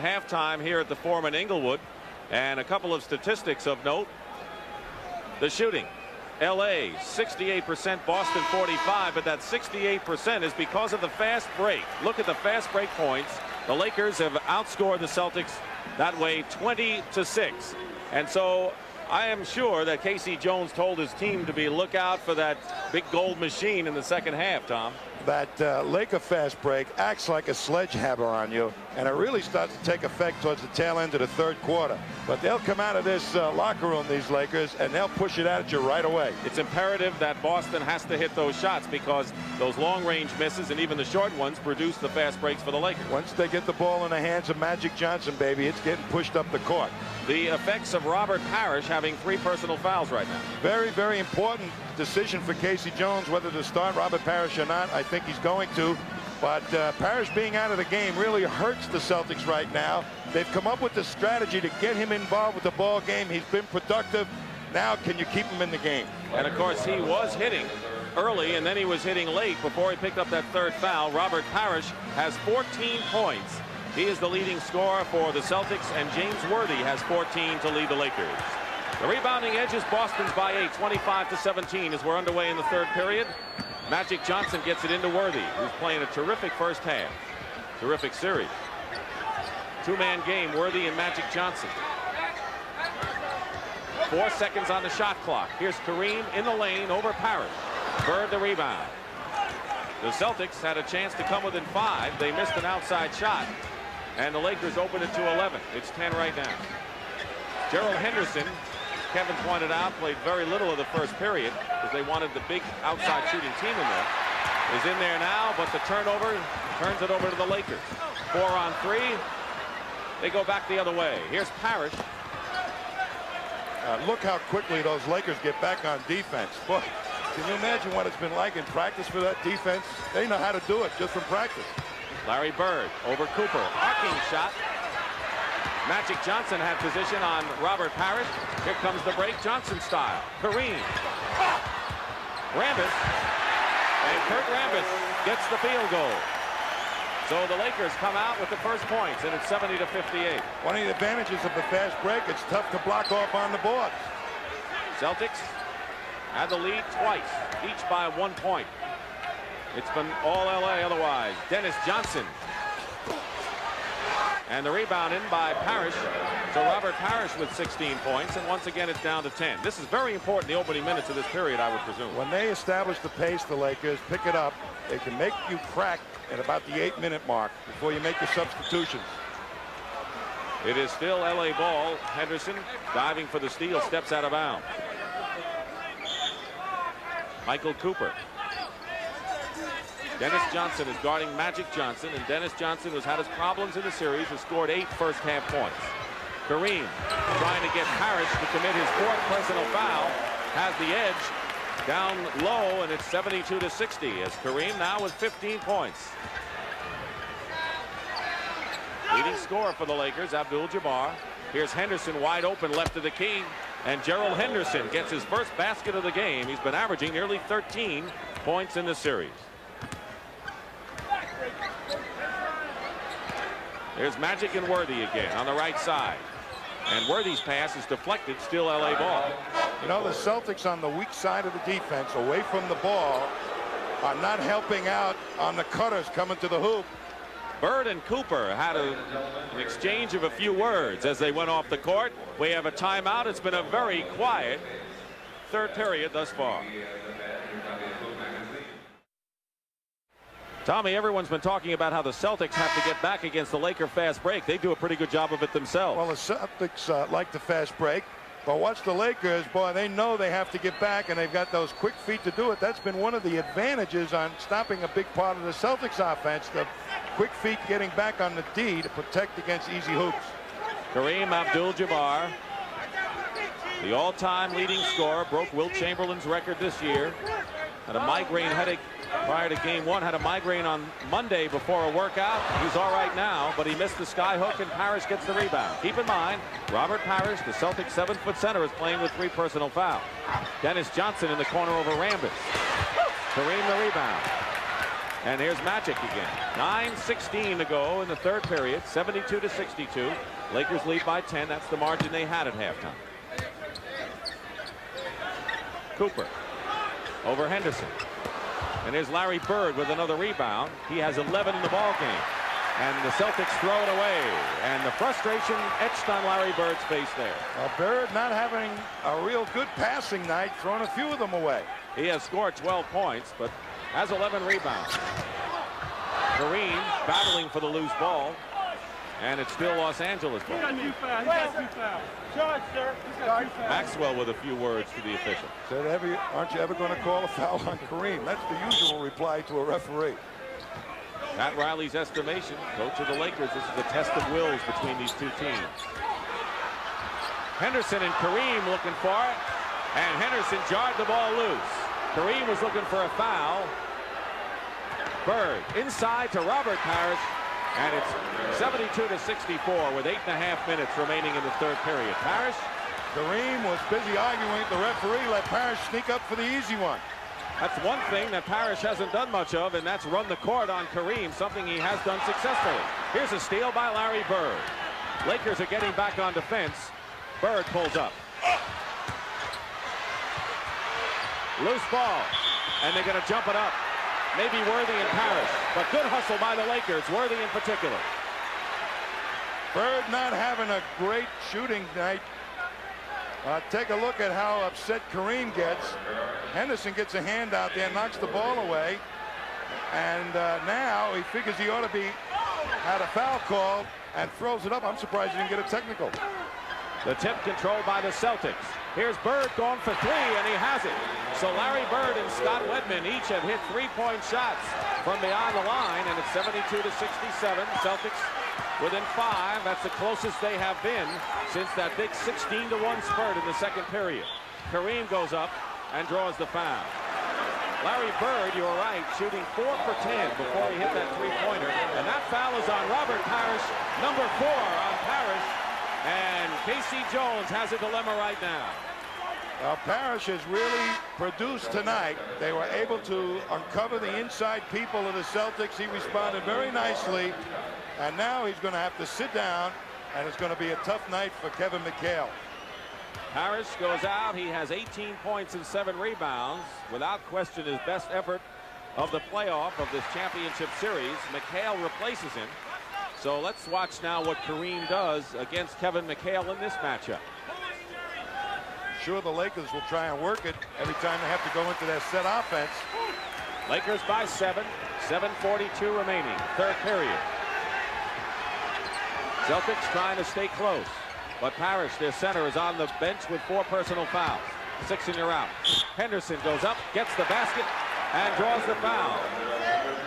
halftime here at the Foreman Inglewood. And a couple of statistics of note. The shooting. LA 68%, Boston 45%, but that 68% is because of the fast break. Look at the fast break points. The Lakers have outscored the Celtics that way 20-6. And so I am sure that Casey Jones told his team to be look out for that big gold machine in the second half, Tom. That Laker fast break acts like a sledgehammer on you, and it really starts to take effect towards the tail end of the third quarter. But they'll come out of this locker room, these Lakers, and they'll push it at you right away. It's imperative that Boston has to hit those shots because those long-range misses and even the short ones produce the fast breaks for the Lakers. Once they get the ball in the hands of Magic Johnson, baby, it's getting pushed up the court. The effects of Robert Parrish having 3 personal fouls right now. Very, very important decision for Casey Jones whether to start Robert Parrish or not. I think he's going to. But Parrish being out of the game really hurts the Celtics right now. They've come up with the strategy to get him involved with the ball game. He's been productive. Now can you keep him in the game? And of course he was hitting early and then he was hitting late before he picked up that 3rd foul. Robert Parrish has 14 points. He is the leading scorer for the Celtics, and James Worthy has 14 to lead the Lakers. The rebounding edge is Boston's by 8, 25-17 as we're underway in the 3rd period. Magic Johnson gets it into Worthy, who's playing a terrific first half. Terrific series. 2-man game, Worthy and Magic Johnson. 4 seconds on the shot clock. Here's Kareem in the lane over Parrish. Bird the rebound. The Celtics had a chance to come within 5. They missed an outside shot, and the Lakers opened it to 11. It's 10 right now. Gerald Henderson, Kevin pointed out, played very little of the first period because they wanted the big outside shooting team in there. Is in there now, but the turnover turns it over to the Lakers. 4 on 3. They go back the other way. Here's Parrish. Look how quickly those Lakers get back on defense. Boy, can you imagine what it's been like in practice for that defense? They know how to do it just from practice. Larry Bird over Cooper. Arcing shot. Magic Johnson had position on Robert Parrish. Here comes the break, Johnson style. Kareem. Rambis. And Kurt Rambis gets the field goal. So the Lakers come out with the first points, and it's 70-58. One of the advantages of the fast break, it's tough to block off on the boards. Celtics had the lead twice, each by 1 point. It's been all LA otherwise. Dennis Johnson. And the rebound in by Parrish. So Robert Parrish with 16 points, and once again it's down to 10. This is very important, the opening minutes of this period, I would presume. When they establish the pace, the Lakers pick it up. They can make you crack at about the 8-minute mark before you make your substitutions. It is still LA ball. Henderson diving for the steal, steps out of bounds. Michael Cooper. Dennis Johnson is guarding Magic Johnson, and Dennis Johnson, who's had his problems in the series, has scored 8 first-half points. Kareem trying to get Parrish to commit his 4th personal foul, has the edge down low, and it's 72-60 as Kareem now with 15 points. Leading scorer for the Lakers, Abdul-Jabbar. Here's Henderson wide open left of the key, and Gerald Henderson gets his first basket of the game. He's been averaging nearly 13 points in the series. There's Magic and Worthy again on the right side. And Worthy's pass is deflected, still LA ball. You know, the Celtics on the weak side of the defense, away from the ball, are not helping out on the cutters coming to the hoop. Bird and Cooper had an exchange of a few words as they went off the court. We have a timeout. It's been a very quiet 3rd period thus far. Tommy, everyone's been talking about how the Celtics have to get back against the Laker fast break. They do a pretty good job of it themselves. Well, the Celtics like the fast break, but watch the Lakers. Boy, they know they have to get back, and they've got those quick feet to do it. That's been one of the advantages on stopping a big part of the Celtics offense, the quick feet getting back on the D to protect against easy hoops. Kareem Abdul-Jabbar, the all-time leading scorer, broke Wilt Chamberlain's record this year. Had a migraine headache prior to game 1, had a migraine on Monday before a workout. He's all right now, but he missed the sky hook, and Parrish gets the rebound. Keep in mind, Robert Parrish, the Celtics 7-foot center, is playing with 3 personal fouls. Dennis Johnson in the corner over Rambis. Kareem the rebound. And here's Magic again. 9:16 to go in the third period. 72-62. Lakers lead by 10. That's the margin they had at halftime. Cooper over Henderson. And here's Larry Bird with another rebound. He has 11 in the ball game. And the Celtics throw it away. And the frustration etched on Larry Bird's face there. Bird not having a real good passing night, throwing a few of them away. He has scored 12 points, but has 11 rebounds. Kareem battling for the loose ball. And it's still Los Angeles ball. Maxwell with a few words to the official. Said, aren't you ever going to call a foul on Kareem? That's the usual reply to a referee. Pat Riley's estimation, coach of the Lakers, this is a test of wills between these two teams. Henderson and Kareem looking for it. And Henderson jarred the ball loose. Kareem was looking for a foul. Bird inside to Robert Parrish. And it's 72-64 with 8.5 minutes remaining in the third period. Parrish. Kareem was busy arguing with the referee, let Parrish sneak up for the easy one. That's one thing that Parrish hasn't done much of, and that's run the court on Kareem, something he has done successfully. Here's a steal by Larry Bird. Lakers are getting back on defense. Bird pulls up. Loose ball, and they're going to jump it up. Maybe Worthy and Parrish, but good hustle by the Lakers, Worthy in particular. Bird not having a great shooting night. Take a look at how upset Kareem gets. Henderson gets a hand out there, knocks the ball away, and now he figures he ought to be had a foul called and throws it up. I'm surprised he didn't get a technical. The tip controlled by the Celtics. Here's Bird going for three, and he has it. So Larry Bird and Scott Wedman each have hit three-point shots from beyond the line, and it's 72-67. Celtics within 5. That's the closest they have been since that big 16-1 spurt in the second period. Kareem goes up and draws the foul. Larry Bird, you were right, shooting 4 for 10 before he hit that three-pointer. And that foul is on Robert Parrish, number 4 on Parrish. And K.C. Jones has a dilemma right now. Parrish has really produced tonight. They were able to uncover the inside people of the Celtics. He responded very nicely. And now he's going to have to sit down, and it's going to be a tough night for Kevin McHale. Parrish goes out. He has 18 points and 7 rebounds. Without question, his best effort of the playoff of this championship series. McHale replaces him. So let's watch now what Kareem does against Kevin McHale in this matchup. Sure, the Lakers will try and work it every time they have to go into their set offense. Lakers by 7. 7:42 remaining. Third period. Celtics trying to stay close. But Parrish, their center, is on the bench with 4 personal fouls. 6 and you're out. Henderson goes up, gets the basket, and draws the foul.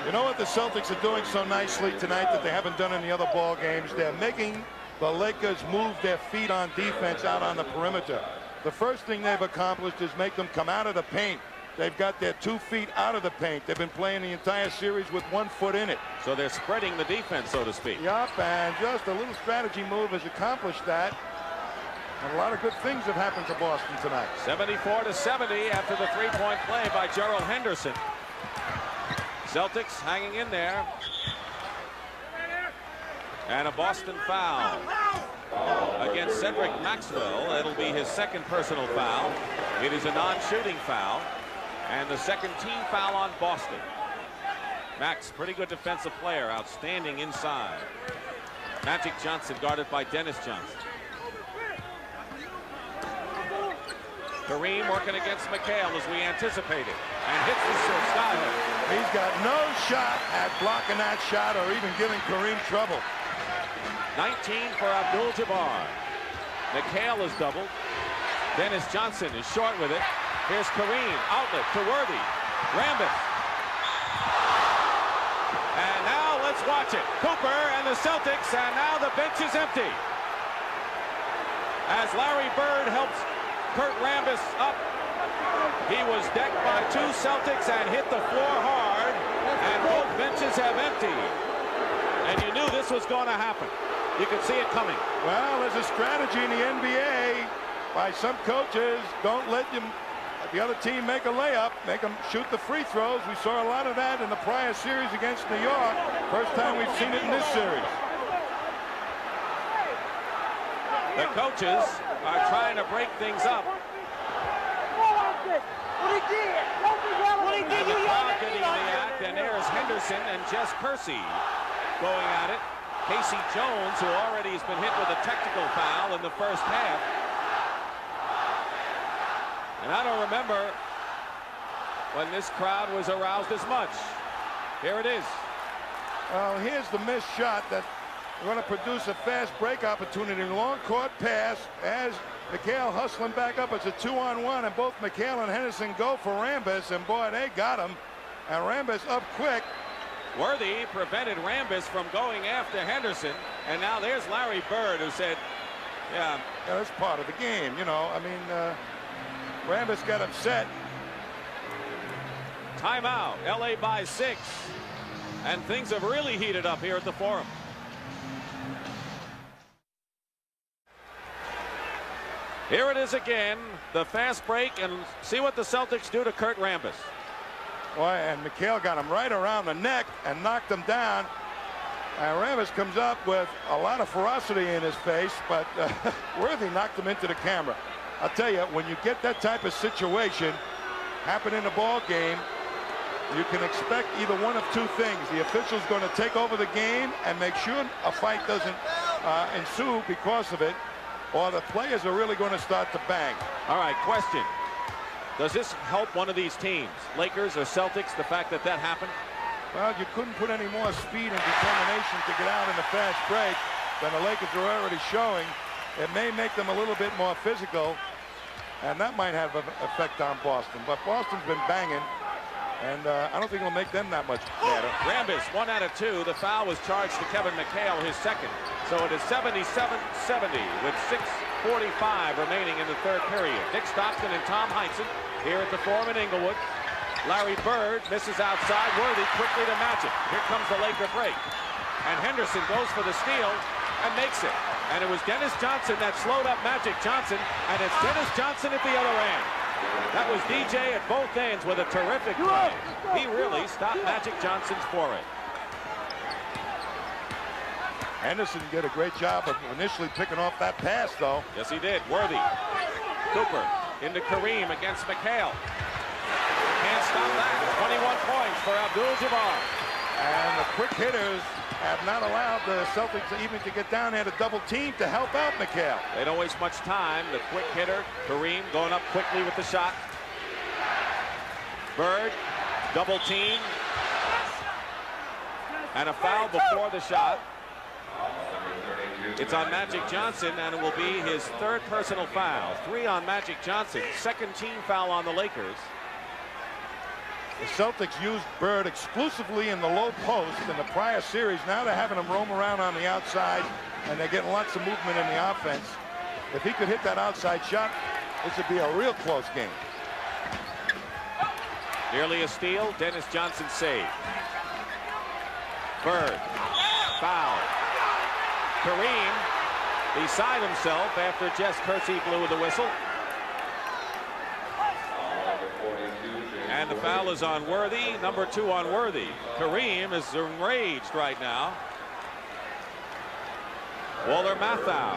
You know what the Celtics are doing so nicely tonight that they haven't done in the other ball games? They're making the Lakers move their feet on defense out on the perimeter. The first thing they've accomplished is make them come out of the paint. They've got their 2 feet out of the paint. They've been playing the entire series with 1 foot in it. So they're spreading the defense, so to speak. Yup, and just a little strategy move has accomplished that. And a lot of good things have happened to Boston tonight. 74-70 after the three-point play by Gerald Henderson. Celtics hanging in there. And a Boston foul against Cedric Maxwell. It'll be his second personal foul. It is a non-shooting foul. And the second team foul on Boston. Max, pretty good defensive player, outstanding inside. Magic Johnson guarded by Dennis Johnson. Kareem working against McHale as we anticipated, and hits the skyhook. He's got no shot at blocking that shot or even giving Kareem trouble. 19 for Abdul-Jabbar. McHale is doubled. Dennis Johnson is short with it. Here's Kareem, outlet to Worthy. Rambis. And now let's watch it. Cooper and the Celtics, and now the bench is empty. As Larry Bird helps Kurt Rambis up. He was decked by 2 Celtics and hit the floor hard, and both benches have emptied. And you knew this was going to happen. You could see it coming. Well, there's a strategy in the NBA by some coaches. Don't let them the other team make a layup, make them shoot the free throws. We saw a lot of that in the prior series against New York. First time we've seen it in this series. The coaches are trying to break things up. And the crowd getting in the act, and there's Henderson and Jess Kersey going at it. Casey Jones, who already has been hit with a technical foul in the first half. And I don't remember when this crowd was aroused as much. Here it is. Well, here's the missed shot that going to produce a fast break opportunity. Long court pass as McHale hustling back up. It's a 2-on-1, and both McHale and Henderson go for Rambis, and boy, they got him. And Rambis up quick. Worthy prevented Rambis from going after Henderson, and now there's Larry Bird, who said, yeah, that's part of the game, you know. I mean, Rambis got upset. Timeout. LA by 6, and things have really heated up here at the Forum. Here it is again, the fast break, and see what the Celtics do to Kurt Rambis. Boy, and McHale got him right around the neck and knocked him down. And Rambis comes up with a lot of ferocity in his face, but Worthy knocked him into the camera. I'll tell you, when you get that type of situation happen in a ball game, you can expect either one of two things. The official's going to take over the game and make sure a fight doesn't ensue because of it, or the players are really going to start to bang. All right, question. Does this help one of these teams, Lakers or Celtics, the fact that that happened? Well, you couldn't put any more speed and determination to get out in the fast break than the Lakers are already showing. It may make them a little bit more physical, and that might have an effect on Boston. But Boston's been banging, and I don't think it'll make them that much better. Rambis, 1 out of 2. The foul was charged to Kevin McHale, his second. So it is 77-70 with 6:45 remaining in the third period. Dick Stockton and Tom Heinsohn here at the Forum in Inglewood. Larry Bird misses outside. Worthy quickly to match it. Here comes the Laker break. And Henderson goes for the steal and makes it. And it was Dennis Johnson that slowed up Magic Johnson. And it's Dennis Johnson at the other end. That was DJ at both ends with a terrific play. He really stopped Magic Johnson's foray. Henderson did a great job of initially picking off that pass, though. Yes, he did. Worthy. Cooper into Kareem against McHale. Can't stop that. 21 points for Abdul-Jabbar. And the quick hitters have not allowed the Celtics even to get down there to double team to help out McHale. They don't waste much time. The quick hitter, Kareem, going up quickly with the shot. Bird, double team. And a foul before the shot. It's on Magic Johnson, and it will be his third personal foul. 3 on Magic Johnson. Second team foul on the Lakers. The Celtics used Bird exclusively in the low post in the prior series. Now they're having him roam around on the outside, and they're getting lots of movement in the offense. If he could hit that outside shot, this would be a real close game. Nearly a steal. Dennis Johnson saved. Bird. Foul. Kareem beside himself after Jess Kersey blew the whistle. And the foul is on Worthy. Number 2 on Worthy. Kareem is enraged right now. Waller Mathau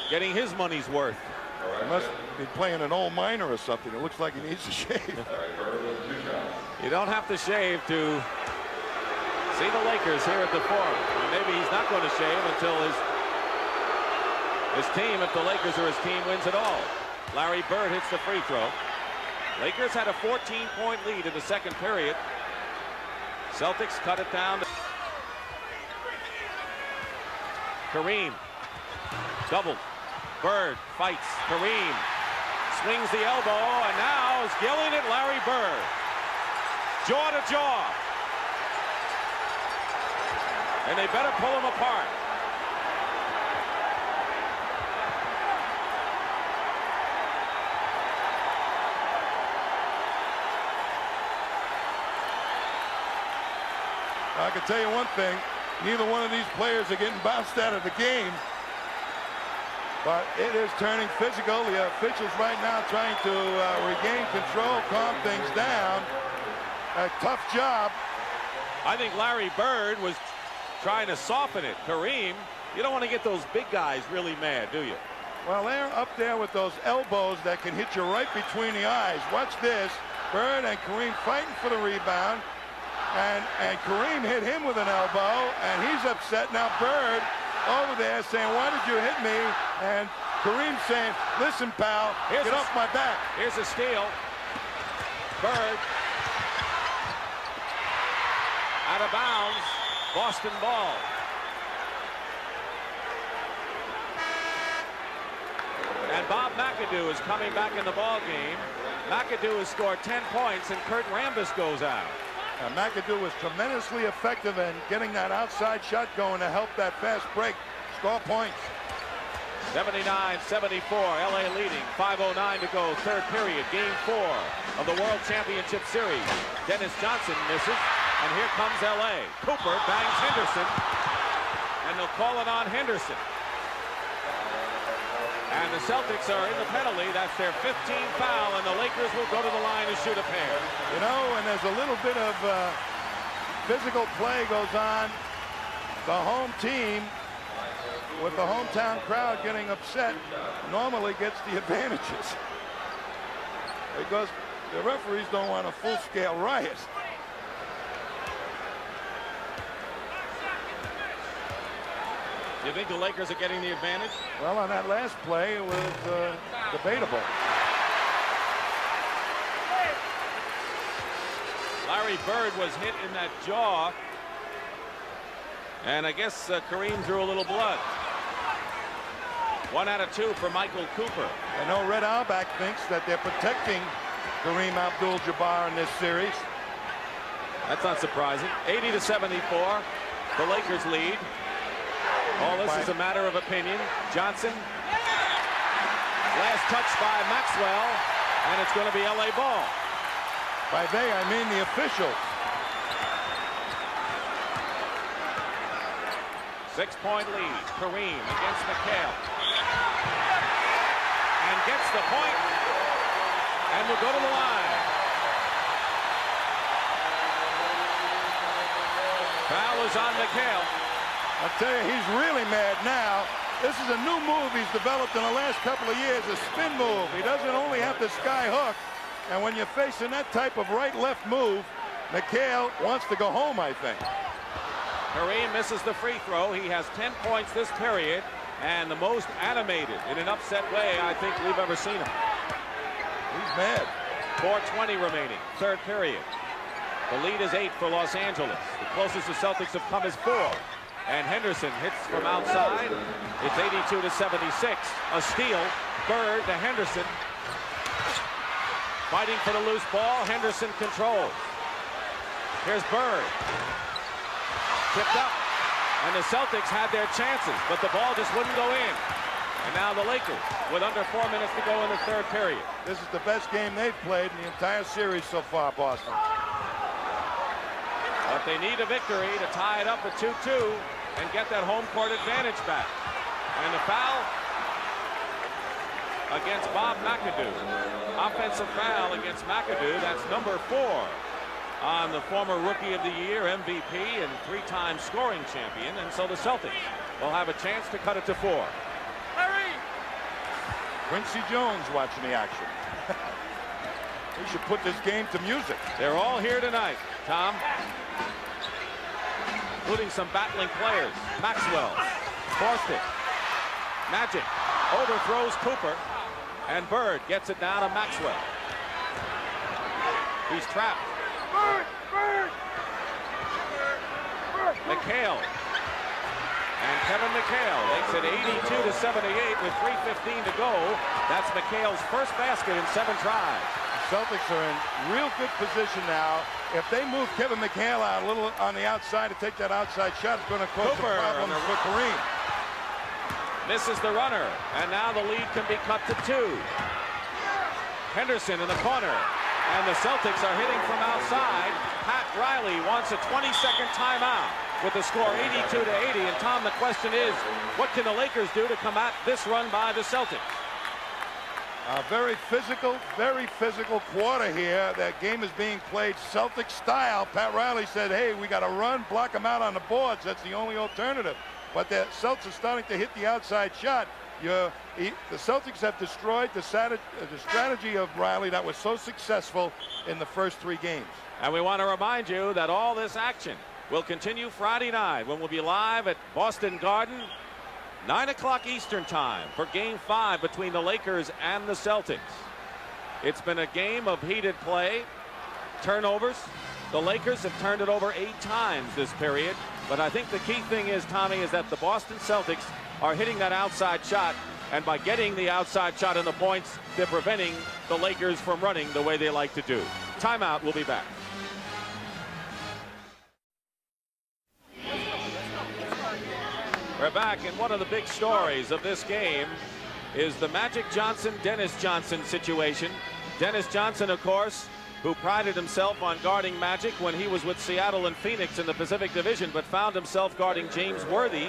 getting his money's worth. He must be playing an old miner or something. It looks like he needs to shave. You don't have to shave to see the Lakers here at the Forum. And maybe he's not going to shave until his team, if the Lakers or his team, wins it all. Larry Bird hits the free throw. Lakers had a 14-point lead in the second period. Celtics cut it down. Kareem. Double. Bird fights. Kareem swings the elbow, and now is yelling at Larry Bird. Jaw to jaw. And they better pull him apart. I can tell you one thing, neither one of these players are getting bounced out of the game. But it is turning physical. The officials right now trying to regain control, calm things down. A tough job. I think Larry Bird was trying to soften it. Kareem, you don't want to get those big guys really mad, do you? Well, they're up there with those elbows that can hit you right between the eyes. Watch this. Bird and Kareem fighting for the rebound. And Kareem hit him with an elbow, and he's upset. Now Bird over there saying, why did you hit me? And Kareem saying, listen, pal, get off my back. Here's a steal. Bird. Out of bounds. Boston ball. And Bob McAdoo is coming back in the ball game. McAdoo has scored 10 points, and Kurt Rambis goes out. McAdoo was tremendously effective in getting that outside shot going to help that fast break. Score points. 79-74, LA leading. 5:09 to go, third period, game 4 of the World Championship Series. Dennis Johnson misses, and here comes LA. Cooper bangs Henderson, and they'll call it on Henderson. And the Celtics are in the penalty. That's their 15th foul, and the Lakers will go to the line to shoot a pair. You know, and there's a little bit of physical play goes on. The home team, with the hometown crowd getting upset, normally gets the advantages. Because the referees don't want a full-scale riot. You think the Lakers are getting the advantage? Well, on that last play, it was debatable. Larry Bird was hit in that jaw. And I guess Kareem drew a little blood. 1 out of 2 for Michael Cooper. I know Red Auerbach thinks that they're protecting Kareem Abdul-Jabbar in this series. That's not surprising. 80-74. The Lakers lead. All this is a matter of opinion. Johnson. Last touch by Maxwell. And it's going to be LA ball. By they, I mean the officials. 6-point lead. Kareem against McHale. And gets the point. And will go to the line. Foul is on McHale. I'll tell you, he's really mad now. This is a new move he's developed in the last couple of years, a spin move. He doesn't only have the sky hook. And when you're facing that type of right-left move, McHale wants to go home, I think. Kareem misses the free throw. He has 10 points this period, and the most animated in an upset way I think we've ever seen him. He's mad. 4:20 remaining, third period. The lead is 8 for Los Angeles. The closest the Celtics have come is 4. And Henderson hits from outside. It's 82-76. A steal. Bird to Henderson. Fighting for the loose ball. Henderson controls. Here's Bird. Tipped up. And the Celtics had their chances, but the ball just wouldn't go in. And now the Lakers with under 4 minutes to go in the third period. This is the best game they've played in the entire series so far, Boston. But they need a victory to tie it up at 2-2 and get that home court advantage back. And the foul against Bob McAdoo. Offensive foul against McAdoo. That's number 4 on the former Rookie of the Year, MVP, and 3-time scoring champion. And so the Celtics will have a chance to cut it to 4. Larry! Quincy Jones watching the action. He should put this game to music. They're all here tonight, Tom. Including some battling players. Maxwell forced it. Magic overthrows Cooper, and Bird gets it down to Maxwell. He's trapped. McHale. And Kevin McHale makes it 82-78 with 3:15 to go. That's McHale's first basket in 7 tries. Celtics are in real good position now. If they move Kevin McHale out a little on the outside to take that outside shot, it's going to cause some problems for Kareem. Misses the runner, and now the lead can be cut to 2. Henderson in the corner, and the Celtics are hitting from outside. Pat Riley wants a 20-second timeout. with the score 82-80. And Tom, the question is, what can the Lakers do to combat this run by the Celtics? A very physical quarter here. That game is being played Celtic style. Pat Riley said, hey, we got to run, block them out on the boards. That's the only alternative. But the Celtics are starting to hit the outside shot. The Celtics have destroyed the strategy of Riley that was so successful in the first 3 games. And we want to remind you that all this action will continue Friday night when we'll be live at Boston Garden, 9 o'clock Eastern time for Game 5 between the Lakers and the Celtics. It's been a game of heated play, turnovers. The Lakers have turned it over 8 times this period. But I think the key thing is, Tommy, is that the Boston Celtics are hitting that outside shot. And by getting the outside shot and the points, they're preventing the Lakers from running the way they like to do. Timeout. We'll be back. We're back, and one of the big stories of this game is the Magic Johnson-Dennis Johnson situation. Dennis Johnson, of course, who prided himself on guarding Magic when he was with Seattle and Phoenix in the Pacific Division, but found himself guarding James Worthy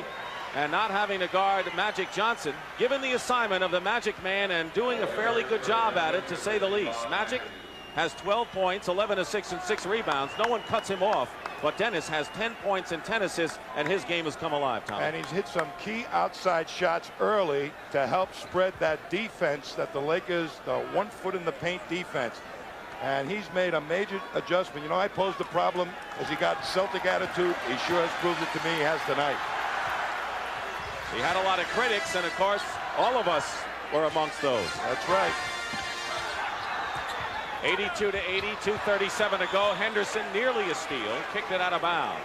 and not having to guard Magic Johnson. Given the assignment of the Magic Man and doing a fairly good job at it, to say the least. Magic has 12 points, 11 assists, and 6 rebounds. No one cuts him off. But Dennis has 10 points and 10 assists, and his game has come alive, Tom. And he's hit some key outside shots early to help spread that defense that the Lakers, the 1 foot in the paint defense. And he's made a major adjustment. You know, I posed the problem as he got Celtic attitude. He sure has proved it to me. He has tonight. He had a lot of critics, and of course, all of us were amongst those. That's right. 82-80, 2:37 to go. Henderson, nearly a steal, kicked it out of bounds.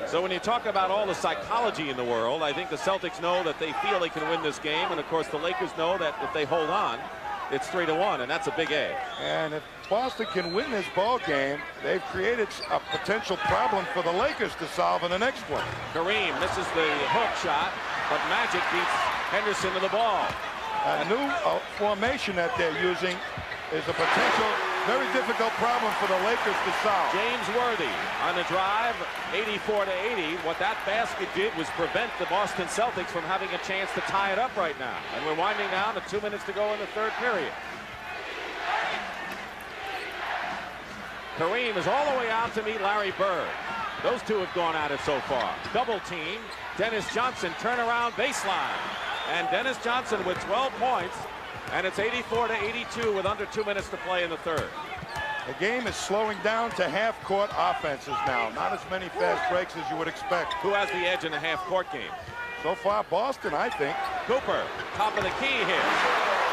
So when you talk about all the psychology in the world, I think the Celtics know that they feel they can win this game, and of course the Lakers know that if they hold on, it's 3-1, and that's a big A. And if Boston can win this ball game, they've created a potential problem for the Lakers to solve in the next one. Kareem misses the hook shot, but Magic beats Henderson to the ball. A new formation that they're using is a potential very difficult problem for the Lakers to solve. James Worthy on the drive, 84-80. What that basket did was prevent the Boston Celtics from having a chance to tie it up right now. And we're winding down to 2 minutes to go in the 3rd period. Kareem is all the way out to meet Larry Bird. Those two have gone at it so far. Double team. Dennis Johnson turnaround baseline. And Dennis Johnson with 12 points. And it's 84-82 with under 2 minutes to play in the 3rd. The game is slowing down to half-court offenses now. Not as many fast breaks as you would expect. Who has the edge in a half-court game? So far, Boston, I think. Cooper, top of the key here.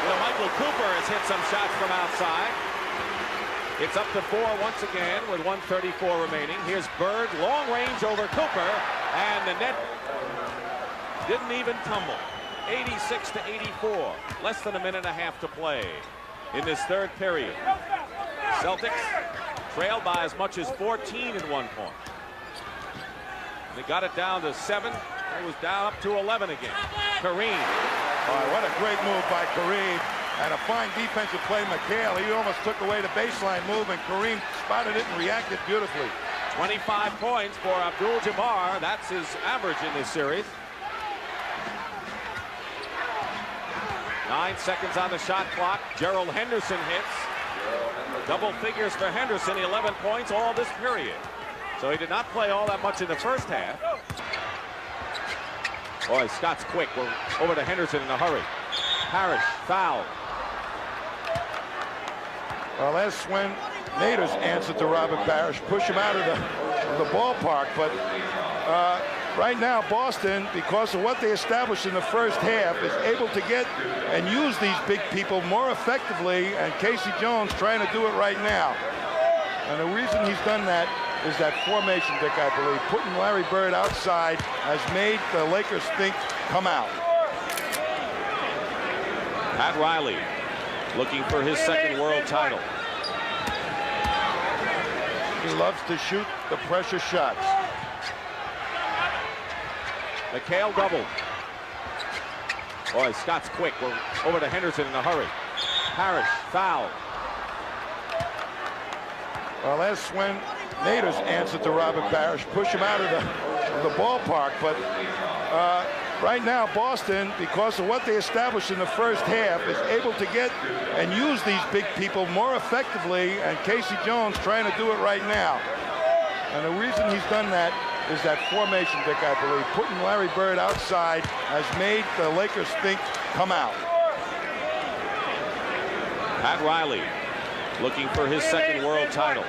You know, Michael Cooper has hit some shots from outside. It's up to 4 once again with 1:34 remaining. Here's Bird, long range over Cooper, and the net didn't even tumble. 86-84, less than a minute and a half to play in this 3rd period. Celtics trailed by as much as 14 at one point. They got it down to 7. It was down up to 11 again. Kareem. What a great move by Kareem. And a fine defensive play, McHale. He almost took away the baseline move, and Kareem spotted it and reacted beautifully. 25 points for Abdul-Jabbar. That's his average in this series. 9 seconds on the shot clock. Gerald Henderson hits. Double figures for Henderson, 11 points all this period. So he did not play all that much in the first half. Boy, Scott's quick. We're over to Henderson in a hurry. Parrish, foul. Well, that's when Nader's answer to Robert Parrish. Push him out of the ballpark. But right now, Boston, because of what they established in the first half, is able to get and use these big people more effectively, and Casey Jones trying to do it right now. And the reason he's done that is that formation, Dick, I believe. Putting Larry Bird outside has made the Lakers think, come out. Pat Riley looking for his 2nd world title. He loves to shoot the pressure shots. McHale double. Boy, Scott's quick. We're over to Henderson in a hurry. Parrish, foul. Well, that's when Nader's answer to Robert Parrish, push him out of the ballpark. But right now, Boston, because of what they established in the first half, is able to get and use these big people more effectively, and Casey Jones trying to do it right now. And the reason he's done that is that formation, Dick, I believe. Putting Larry Bird outside has made the Lakers think, come out. Pat Riley looking for his second world title.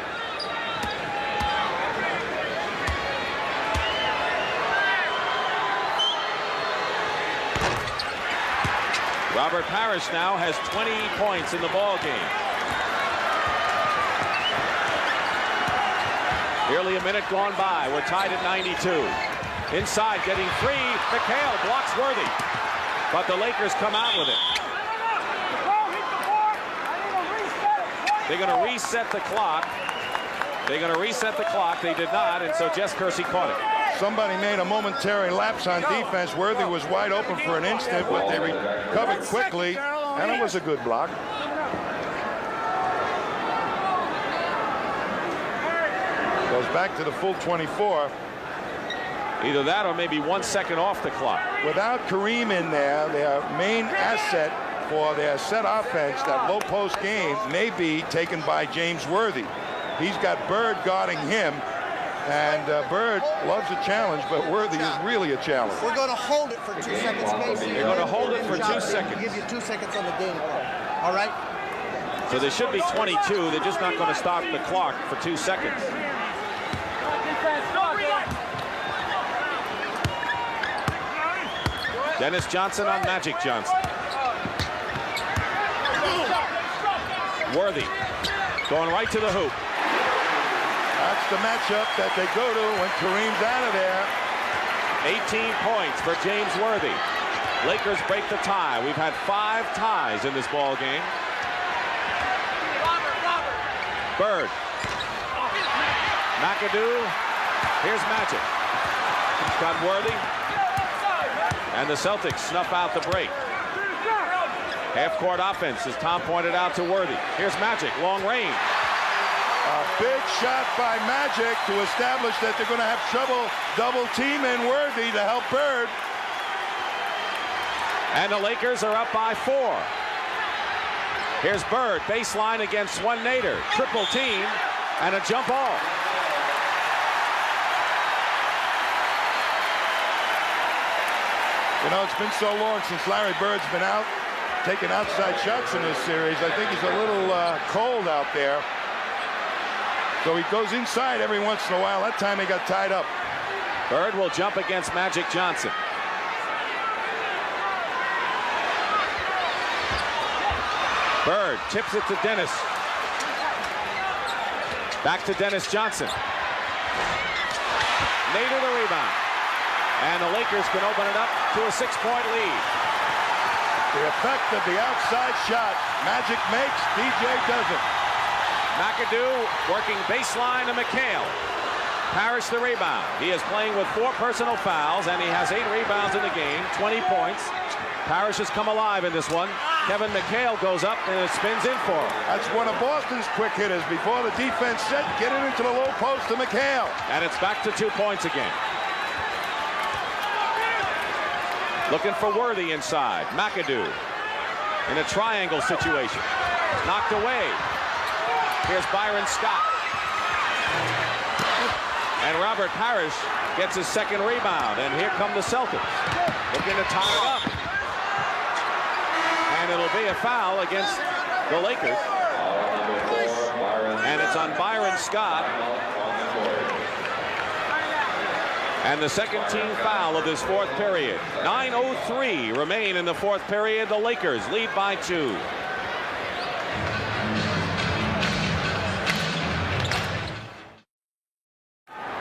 Robert Parrish now has 20 points in the ball game. Nearly a minute gone by. We're tied at 92. Inside, getting free. McHale blocks Worthy. But the Lakers come out with it. They're going to reset the clock. They're going to reset the clock. They did not, and so Jess Kersey caught it. Somebody made a momentary lapse on defense. Worthy was wide open for an instant, but they recovered quickly, and it was a good block. Goes back to the full 24. Either that or maybe 1 second off the clock. Without Kareem in there, their main asset for their set offense, that low post game, may be taken by James Worthy. He's got Bird guarding him, and Bird loves a challenge, but Worthy is really a challenge. We're going to hold it for 2 seconds, Casey. They're going to hold it for 2 seconds. Give you 2 seconds on the game clock. All right? So there should be 22. They're just not going to stop the clock for 2 seconds. Dennis Johnson on Magic Johnson. Worthy going right to the hoop. That's the matchup that they go to when Kareem's out of there. 18 points for James Worthy. Lakers break the tie. We've had 5 ties in this ball game. Bird. McAdoo. Here's Magic. Got Worthy. And the Celtics snuff out the break. Half-court offense, as Tom pointed out, to Worthy. Here's Magic, long range. A big shot by Magic to establish that they're going to have trouble double-teaming Worthy to help Bird. And the Lakers are up by 4. Here's Bird, baseline against Swan Nader. Triple team and a jump ball. You know, it's been so long since Larry Bird's been out, taking outside shots in this series. I think he's a little cold out there. So he goes inside every once in a while. That time he got tied up. Bird will jump against Magic Johnson. Bird tips it to Dennis. Back to Dennis Johnson. Nader the rebound. And the Lakers can open it up to a 6-point lead. The effect of the outside shot. Magic makes, DJ doesn't. McAdoo working baseline to McHale. Parrish the rebound. He is playing with 4 personal fouls, and he has 8 rebounds in the game, 20 points. Parrish has come alive in this one. Kevin McHale goes up, and it spins in for him. That's one of Boston's quick hitters. Before the defense set, get it into the low post to McHale. And it's back to 2 points again. Looking for Worthy inside. McAdoo in a triangle situation. Knocked away. Here's Byron Scott. And Robert Parrish gets his second rebound. And here come the Celtics. Looking to tie it up. And it'll be a foul against the Lakers. And it's on Byron Scott. And the second team foul of this 4th period. 9:03 remain in the 4th period. The Lakers lead by 2.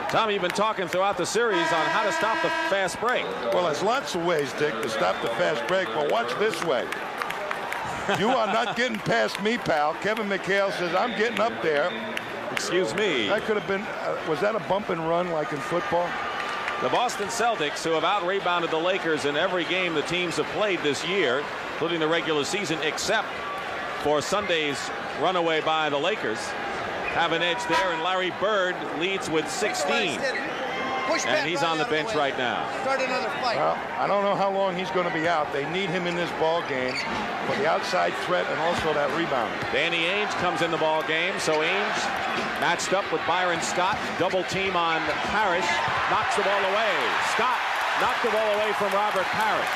Tom, you've been talking throughout the series on how to stop the fast break. Well, there's lots of ways, Dick, to stop the fast break, but watch this way. You are not getting past me, pal. Kevin McHale says, I'm getting up there. Excuse me. That could have been, was that a bump and run like in football? The Boston Celtics, who have out-rebounded the Lakers in every game the teams have played this year, including the regular season, except for Sunday's runaway by the Lakers, have an edge there, and Larry Bird leads with 16. And he's on the bench right now. Start another fight. Well, I don't know how long he's going to be out. They need him in this ball game for the outside threat and also that rebound. Danny Ainge comes in the ball game, so Ainge matched up with Byron Scott, double team on Parrish, knocks the ball away. Scott knocked the ball away from Robert Parrish.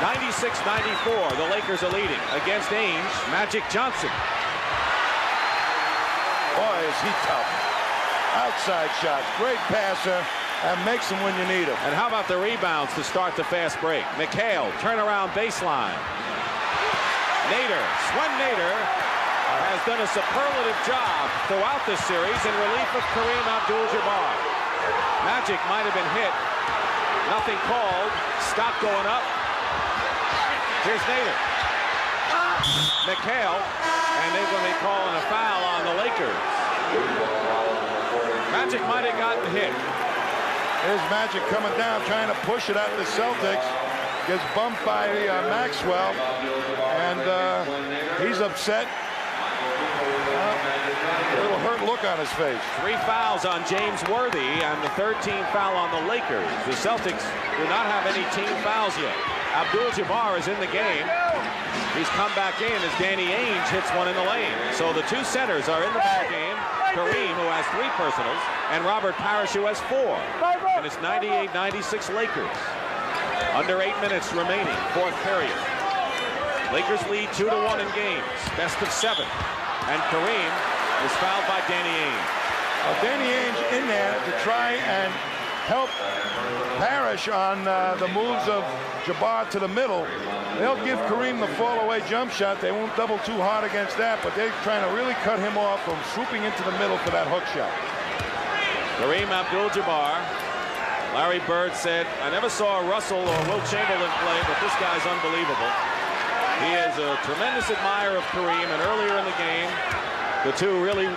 96-94, the Lakers are leading against Ainge. Magic Johnson. Boy, is he tough. Outside shots, great passer, and makes them when you need them. And how about the rebounds to start the fast break? McHale, turnaround baseline. Nader, Swen Nader has done a superlative job throughout this series in relief of Kareem Abdul-Jabbar. Magic might have been hit. Nothing called. Scott going up. Here's Nader. McHale, and they're going to be calling a foul on the Lakers. Magic might have gotten hit. There's Magic coming down, trying to push it out of the Celtics. Gets bumped by Maxwell, and he's upset. A little hurt look on his face. 3 fouls on James Worthy, and the 13th foul on the Lakers. The Celtics do not have any team fouls yet. Abdul-Jabbar is in the game. He's come back in as Danny Ainge hits one in the lane. So the two centers are in the ball game. Kareem, who has 3 personals, and Robert Parrish, who has 4. And it's 98-96 Lakers. Under 8 minutes remaining, 4th period. Lakers lead 2-1 in games. Best of 7. And Kareem is fouled by Danny Ainge. Well, Danny Ainge in there to try and help Parrish on the moves of Jabbar to the middle. They'll give Kareem the fall-away jump shot. They won't double too hard against that, but they're trying to really cut him off from swooping into the middle for that hook shot. Kareem Abdul-Jabbar. Larry Bird said, I never saw Russell or Wilt Chamberlain play, but this guy's unbelievable. He is a tremendous admirer of Kareem, and earlier in the game, the two really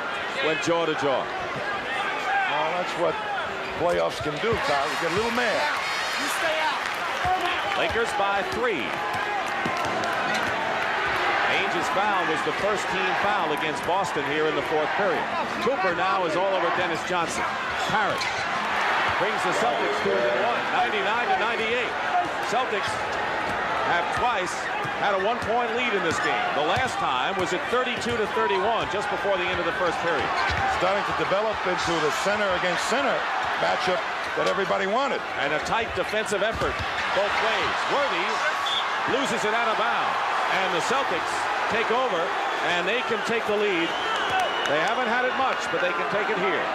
went jaw to jaw. Well, that's what playoffs can do, Kyle. You get a little mad. You stay out. Lakers by 3. Ainge's foul was the first team foul against Boston here in the 4th period. Cooper now is all over Dennis Johnson. Parrish brings the Celtics to within 1, 99-98. Celtics have twice had a 1-point lead in this game. The last time was at 32-31 just before the end of the 1st period. Starting to develop into the center against center matchup that everybody wanted. And a tight defensive effort both ways. Worthy loses it out of bounds. And the Celtics take over, and they can take the lead. They haven't had it much, but they can take it here.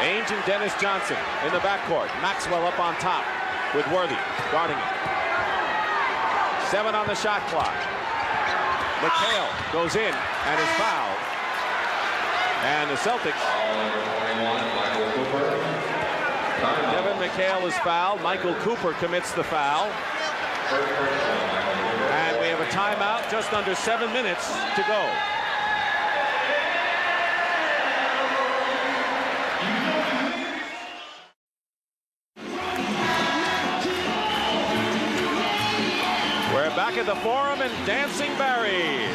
Ainge and Dennis Johnson in the backcourt. Maxwell up on top with Worthy guarding it. 7 on the shot clock. McHale goes in and is fouled. And the Celtics. Devin McHale is fouled. Michael Cooper commits the foul. And we have a timeout, just under 7 minutes to go. We're back at the Forum, and Dancing Barry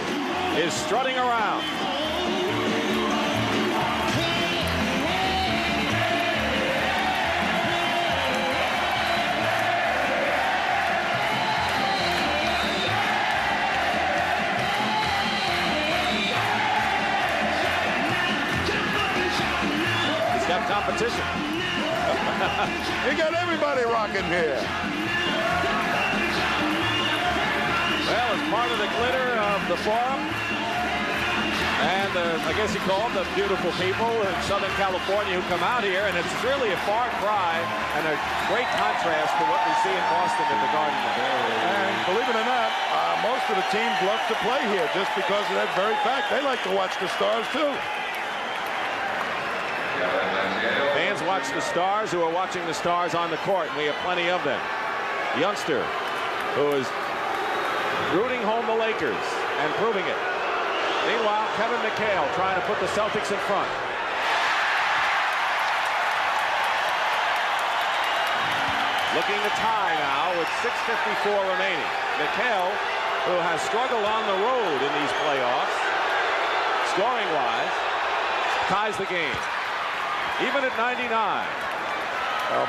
is strutting around. He's got competition. You got everybody rocking here. Well, it's part of the glitter of the Forum, and I guess you call them the beautiful people in Southern California who come out here, and it's really a far cry and a great contrast to what we see in Boston at the Garden. And believe it or not, most of the teams love to play here just because of that very fact. They like to watch the Stars, too. Fans watch the Stars who are watching the Stars on the court, and we have plenty of them. Youngster, who is rooting home the Lakers and proving it. Meanwhile, Kevin McHale trying to put the Celtics in front. Looking to tie now with 6:54 remaining. McHale who has struggled on the road in these playoffs, scoring-wise, ties the game. Even at 99.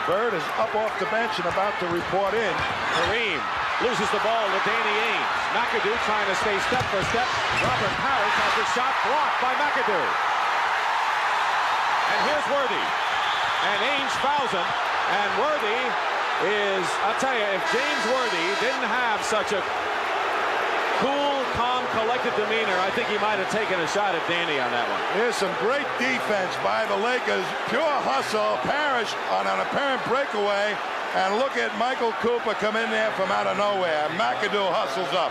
Bird is up off the bench and about to report in. Kareem loses the ball to Danny Ainge. McAdoo trying to stay step for step. Robert Parrish has the shot blocked by McAdoo. And here's Worthy. And Ainge fouls him. And Worthy is, I'll tell you, if James Worthy didn't have such a cool, calm, collected demeanor, I think he might have taken a shot at Danny on that one. Here's some great defense by the Lakers. Pure hustle. Parrish on an apparent breakaway. And look at Michael Cooper come in there from out of nowhere. McAdoo hustles up.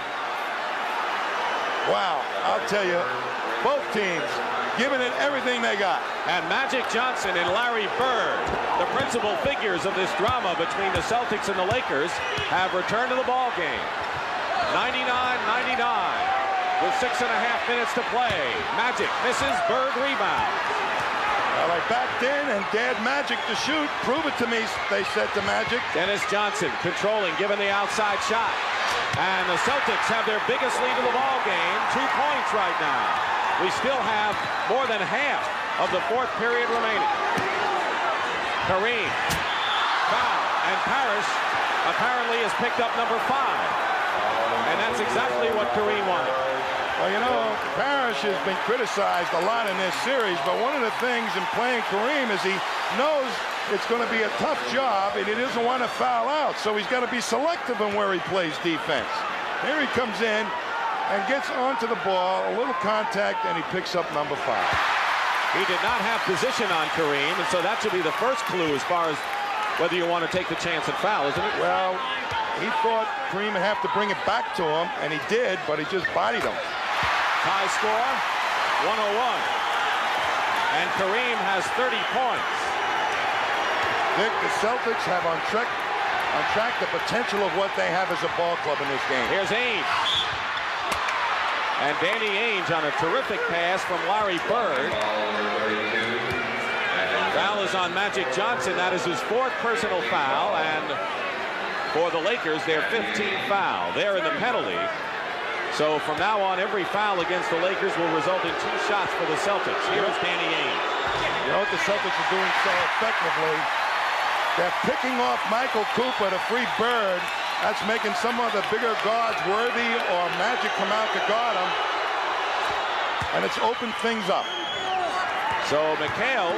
Wow, I'll tell you, both teams giving it everything they got. And Magic Johnson and Larry Bird, the principal figures of this drama between the Celtics and the Lakers, have returned to the ball game. 99-99 with 6.5 minutes to play. Magic misses, Bird rebound. Well, I backed in and dared Magic to shoot. Prove it to me, they said to Magic. Dennis Johnson controlling, given the outside shot. And the Celtics have their biggest lead of the ball game, 2 points right now. We still have more than half of the fourth period remaining. Kareem, foul, and Parrish apparently has picked up number 5. And that's exactly what Kareem wanted. Well, you know, Parrish has been criticized a lot in this series, but one of the things in playing Kareem is he knows it's going to be a tough job, and he doesn't want to foul out, so he's got to be selective in where he plays defense. Here he comes in and gets onto the ball, a little contact, and he picks up number 5. He did not have position on Kareem, and so that should be the first clue as far as whether you want to take the chance and foul, isn't it? Well, he thought Kareem would have to bring it back to him, and he did, but he just bodied him. High score, 101. And Kareem has 30 points. Dick, the Celtics have on track the potential of what they have as a ball club in this game. Here's Ainge. And Danny Ainge on a terrific pass from Larry Bird. Foul is on Magic Johnson. That is his 4th personal foul. And for the Lakers, their 15th foul. They're in the penalty. So from now on, every foul against the Lakers will result in 2 shots for the Celtics. Here's Danny Ainge. You know what the Celtics are doing so effectively? They're picking off Michael Cooper to free Bird. That's making some of the bigger guards, Worthy or Magic, come out to guard him. And it's opened things up. So McHale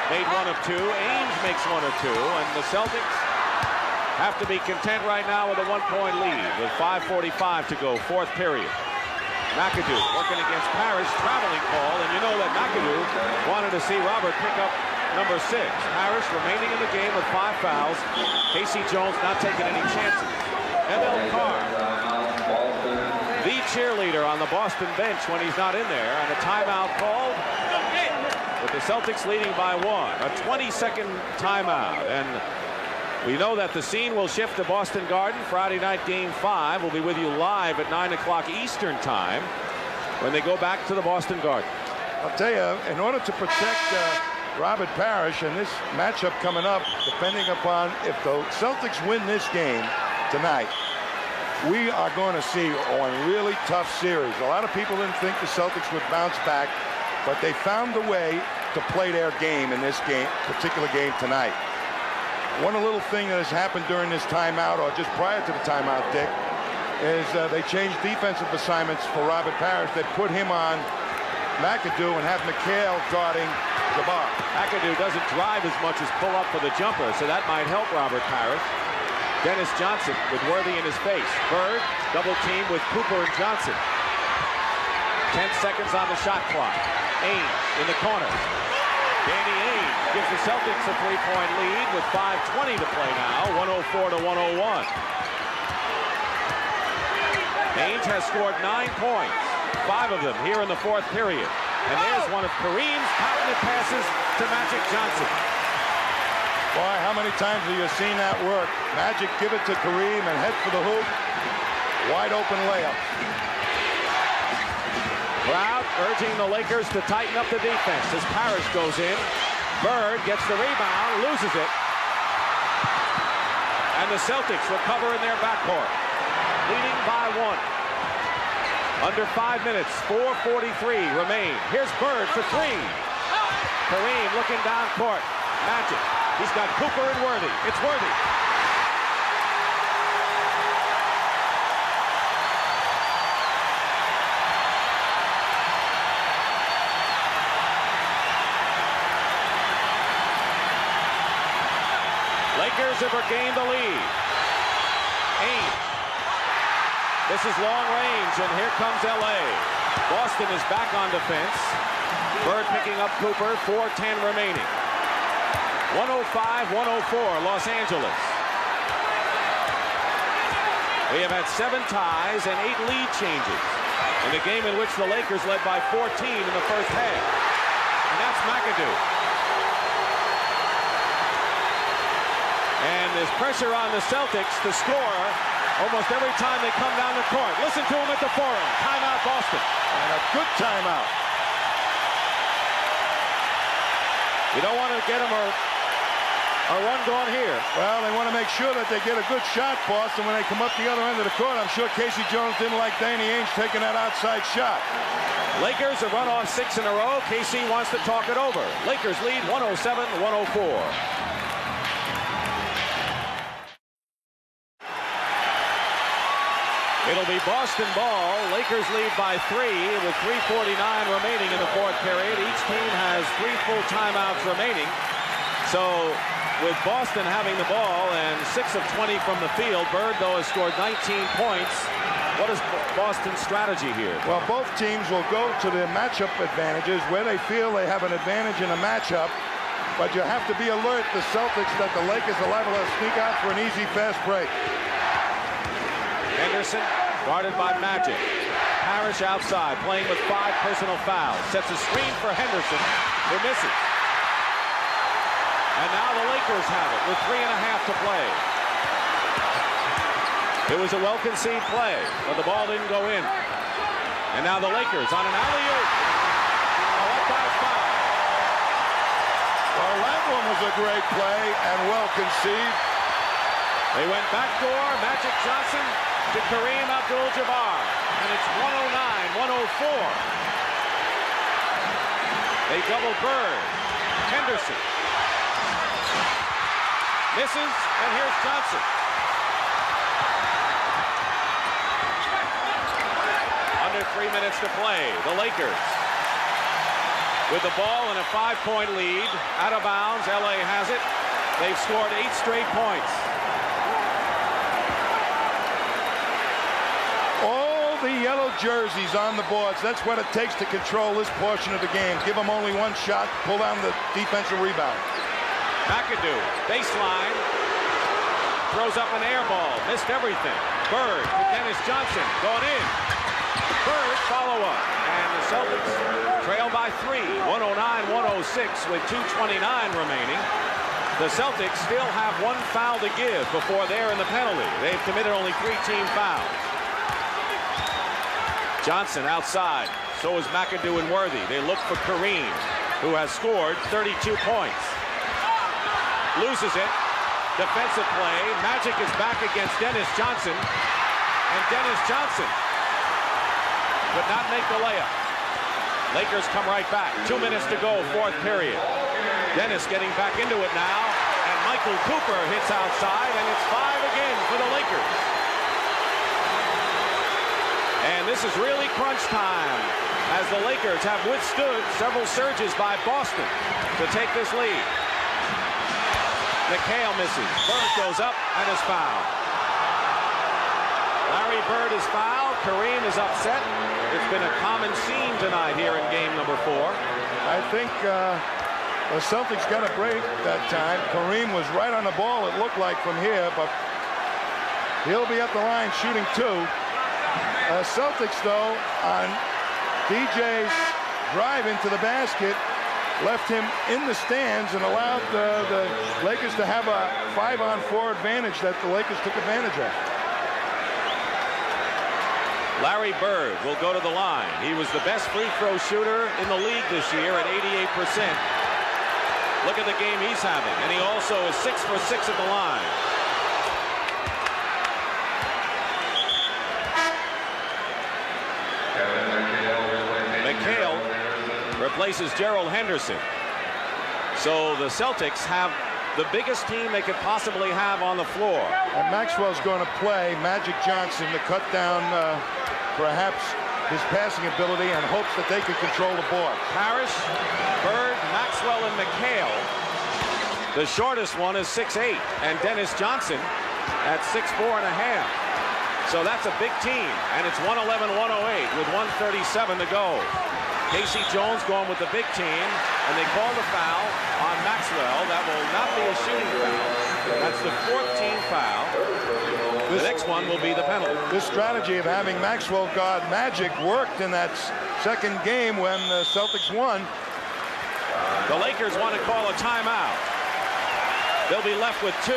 made 1 of 2. Ainge makes 1 of 2. And the Celtics have to be content right now with a 1-point lead with 5:45 to go, 4th period. McAdoo working against Parrish, traveling call, and you know that McAdoo wanted to see Robert pick up number 6. Parrish remaining in the game with 5 fouls. Casey Jones not taking any chances. Emil Carr, the cheerleader on the Boston bench when he's not in there, and a timeout called with the Celtics leading by 1. A 20-second timeout, and we know that the scene will shift to Boston Garden. Friday night game 5. We'll be with you live at 9 o'clock Eastern time when they go back to the Boston Garden. I'll tell you, in order to protect Robert Parrish and this matchup coming up, depending upon if the Celtics win this game tonight, we are going to see a really tough series. A lot of people didn't think the Celtics would bounce back, but they found a way to play their game in this particular game tonight. One little thing that has happened during this timeout, or just prior to the timeout, Dick, is they changed defensive assignments for Robert Parrish. They put him on McAdoo and have McHale guarding Jabbar. McAdoo doesn't drive as much as pull up for the jumper, so that might help Robert Parrish. Dennis Johnson with Worthy in his face. Bird double team with Cooper and Johnson. 10 seconds on the shot clock. Ainge in the corner. Danny Ainge gives the Celtics a 3-point lead with 5:20 to play now, 104-101. Ainge has scored 9 points, 5 of them here in the 4th period. And there's one of Kareem's patented passes to Magic Johnson. Boy, how many times have you seen that work? Magic give it to Kareem and head for the hoop. Wide open layup. Crowd urging the Lakers to tighten up the defense as Parrish goes in. Bird gets the rebound, loses it. And the Celtics recover in their backcourt. leading by 1. Under 5 minutes, 4:43 remain. Here's Bird for 3. Kareem looking down court. Magic. He's got Cooper and Worthy. It's Worthy. Lakers have regained the lead. Ainge. This is long range, and here comes LA. Boston is back on defense. Bird picking up Cooper, 4:10 remaining. 105-104, Los Angeles. We have had 7 ties and 8 lead changes in the game in which the Lakers led by 14 in the first half. And that's McAdoo. And there's pressure on the Celtics to score almost every time they come down the court. Listen to him at the forum. Timeout, Boston. And a good timeout. You don't want to get him a run going here. Well, they want to make sure that they get a good shot, Boston, when they come up the other end of the court. I'm sure Casey Jones didn't like Danny Ainge taking that outside shot. Lakers have run off 6 in a row. KC wants to talk it over. Lakers lead 107-104. It'll be Boston ball. Lakers lead by 3 with 3:49 remaining in the fourth period. Each team has 3 full timeouts remaining. So with Boston having the ball and 6 of 20 from the field, Bird, though, has scored 19 points. What is Boston's strategy here? Well, both teams will go to the matchup advantages where they feel they have an advantage in a matchup. But you have to be alert, the Celtics, that the Lakers are liable to sneak out for an easy, fast break. Henderson guarded by Magic. Parrish outside, playing with 5 personal fouls. Sets a screen for Henderson, who misses. And now the Lakers have it with 3.5 to play. It was a well-conceived play, but the ball didn't go in. And now the Lakers on an alley-oop. Up by 5. Well, that one was a great play and well-conceived. They went backdoor. Magic Johnson to Kareem Abdul-Jabbar. And it's 109-104. They double Bird. Henderson. Misses, and here's Johnson. Under 3 minutes to play. The Lakers with the ball and a 5-point lead. Out of bounds. LA has it. They've scored 8 straight points. All the yellow jerseys on the boards. That's what it takes to control this portion of the game. Give them only 1 shot. Pull down the defensive rebound. McAdoo, baseline, throws up an air ball, missed everything. Bird to Dennis Johnson, going in. Bird, follow-up. And the Celtics trail by 3, 109-106 with 2:29 remaining. The Celtics still have 1 foul to give before they're in the penalty. They've committed only 3 team fouls. Johnson outside, so is McAdoo and Worthy. They look for Kareem, who has scored 32 points. Loses it. Defensive play. Magic is back against Dennis Johnson. And Dennis Johnson could not make the layup. Lakers come right back. 2 minutes to go, fourth period. Dennis getting back into it now. And Michael Cooper hits outside, and it's 5 again for the Lakers. And this is really crunch time, as the Lakers have withstood several surges by Boston to take this lead. McHale misses. Bird goes up and is fouled. Larry Bird is fouled. Kareem is upset. It's been a common scene tonight here in game number 4. I think the Celtics got a break that time. Kareem was right on the ball, it looked like, from here, but he'll be at the line shooting 2. Celtics, though, on DJ's drive into the basket, left him in the stands and allowed the Lakers to have a 5-on-4 advantage that the Lakers took advantage of. Larry Bird will go to the line. He was the best free throw shooter in the league this year at 88%. Look at the game he's having, and he also is 6 for 6 at the line. replaces Gerald Henderson. So the Celtics have the biggest team they could possibly have on the floor. And Maxwell's going to play Magic Johnson to cut down perhaps his passing ability and hopes that they can control the board. Parrish, Bird, Maxwell, and McHale. The shortest one is 6'8", and Dennis Johnson at 6'4.5". So that's a big team, and it's 111-108 with 1:37 to go. Casey Jones going with the big team, and they call the foul on Maxwell. That will not be a shooting foul. That's the 14th foul. The next one will be the penalty. This strategy of having Maxwell guard Magic worked in that second game when the Celtics won. The Lakers want to call a timeout. They'll be left with 2,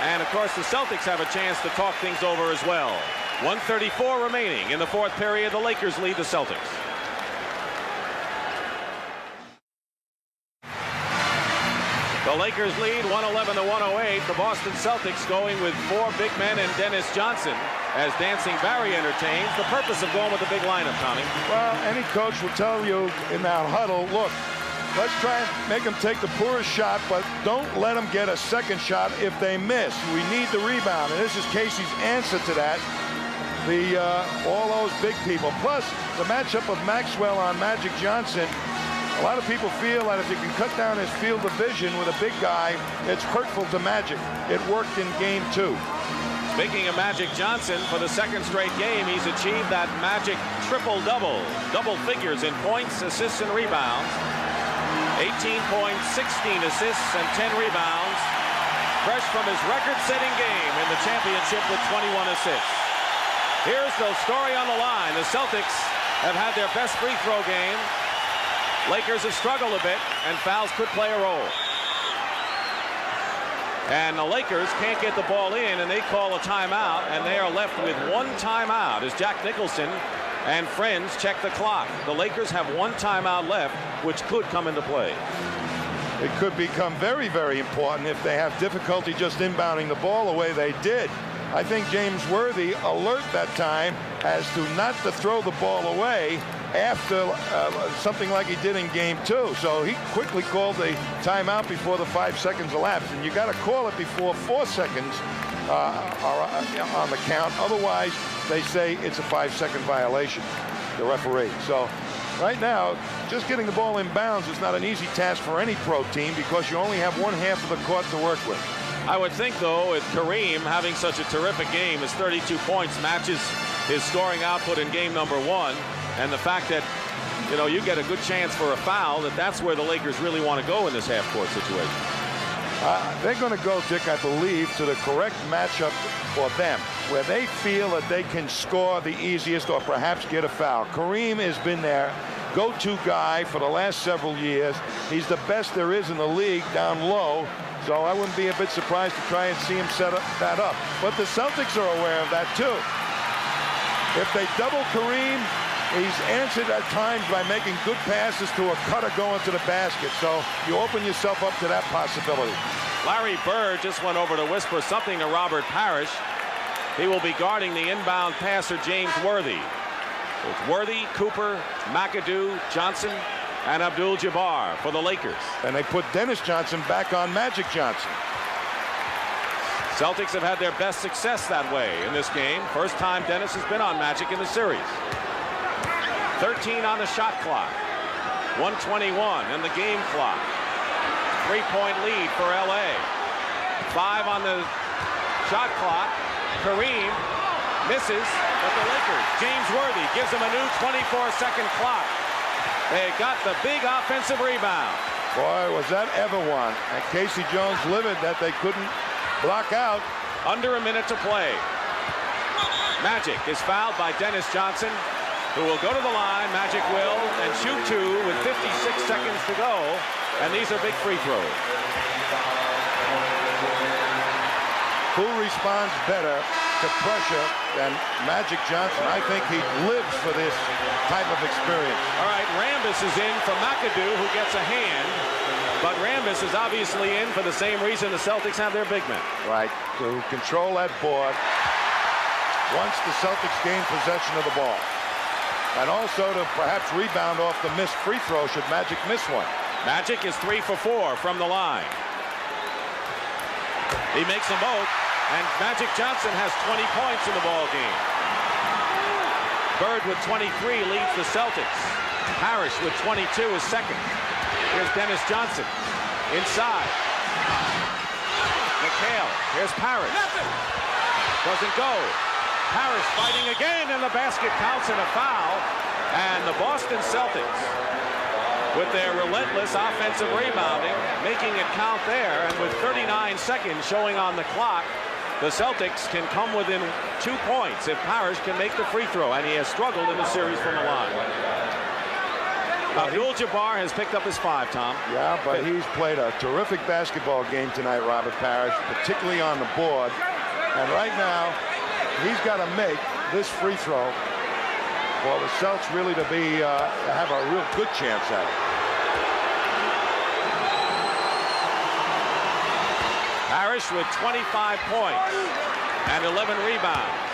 and of course the Celtics have a chance to talk things over as well. 1:34 remaining in the fourth period. The Lakers lead the Celtics. The Lakers lead 111-108. The Boston Celtics going with 4 big men and Dennis Johnson as Dancing Barry entertains. The purpose of going with the big lineup, Tommy? Well, any coach will tell you in that huddle, look, let's try and make them take the poorest shot, but don't let them get a second shot if they miss. We need the rebound, and this is Casey's answer to that. All those big people. Plus, the matchup of Maxwell on Magic Johnson. A lot of people feel that if you can cut down his field of vision with a big guy, it's hurtful to Magic. It worked in game 2. Speaking of Magic Johnson, for the second straight game, he's achieved that Magic triple-double. Double figures in points, assists, and rebounds. 18 points, 16 assists, and 10 rebounds. Fresh from his record-setting game in the championship with 21 assists. Here's the story on the line. The Celtics have had their best free throw game. Lakers have struggled a bit, and fouls could play a role. And the Lakers can't get the ball in, and they call a timeout, and they are left with 1 timeout as Jack Nicholson and friends check the clock. The Lakers have 1 timeout left, which could come into play. It could become very, very important if they have difficulty just inbounding the ball the way they did. I think James Worthy alert that time as to not to throw the ball away after something like he did in game 2. So he quickly called a timeout before the 5 seconds elapsed. And you got to call it before 4 seconds are on the count. Otherwise, they say it's a 5-second violation, the referee. So right now, just getting the ball in bounds is not an easy task for any pro team because you only have 1/2 of the court to work with. I would think, though, with Kareem having such a terrific game, his 32 points matches his scoring output in game number 1. And the fact that, you know, you get a good chance for a foul, that's where the Lakers really want to go in this half-court situation. They're going to go, Dick, I believe, to the correct matchup for them, where they feel that they can score the easiest or perhaps get a foul. Kareem has been their go-to guy for the last several years. He's the best there is in the league down low, so I wouldn't be a bit surprised to try and see him set that up. But the Celtics are aware of that, too. If they double Kareem, he's answered at times by making good passes to a cutter going to the basket. So you open yourself up to that possibility. Larry Bird just went over to whisper something to Robert Parrish. He will be guarding the inbound passer, James Worthy. It's Worthy, Cooper, McAdoo, Johnson, and Abdul-Jabbar for the Lakers. And they put Dennis Johnson back on Magic Johnson. Celtics have had their best success that way in this game. First time Dennis has been on Magic in the series. 13 on the shot clock. 1:21 in the game clock. 3-point lead for LA. 5 on the shot clock. Kareem misses, but the Lakers, James Worthy gives them a new 24-second clock. They got the big offensive rebound. Boy, was that ever one. And Casey Jones livid that they couldn't block out. Under a minute to play. Magic is fouled by Dennis Johnson, who will go to the line. Magic will, and shoot 2 with 56 seconds to go. And these are big free throws. Who responds better to pressure than Magic Johnson? I think he lives for this type of experience. All right, Rambis is in for McAdoo, who gets a hand. But Rambis is obviously in for the same reason the Celtics have their big men. Right, to control that board once the Celtics gain possession of the ball. and also to perhaps rebound off the missed free throw should Magic miss one. Magic is 3 for 4 from the line. He makes them both, and Magic Johnson has 20 points in the ball game. Bird with 23 leads the Celtics. Parrish with 22 is second. Here's Dennis Johnson inside. McHale. Here's Parrish. Doesn't go. Parrish fighting again, and the basket counts in a foul. And the Boston Celtics, with their relentless offensive rebounding, making it count there. And with 39 seconds showing on the clock, the Celtics can come within 2 points if Parrish can make the free throw, and he has struggled in the series from the line. Abdul-Jabbar has picked up his 5, Tom. Yeah, but he's played a terrific basketball game tonight, Robert Parrish, particularly on the board. And right now, he's got to make this free throw for the Celtics really to be have a real good chance at it. Parrish with 25 points and 11 rebounds.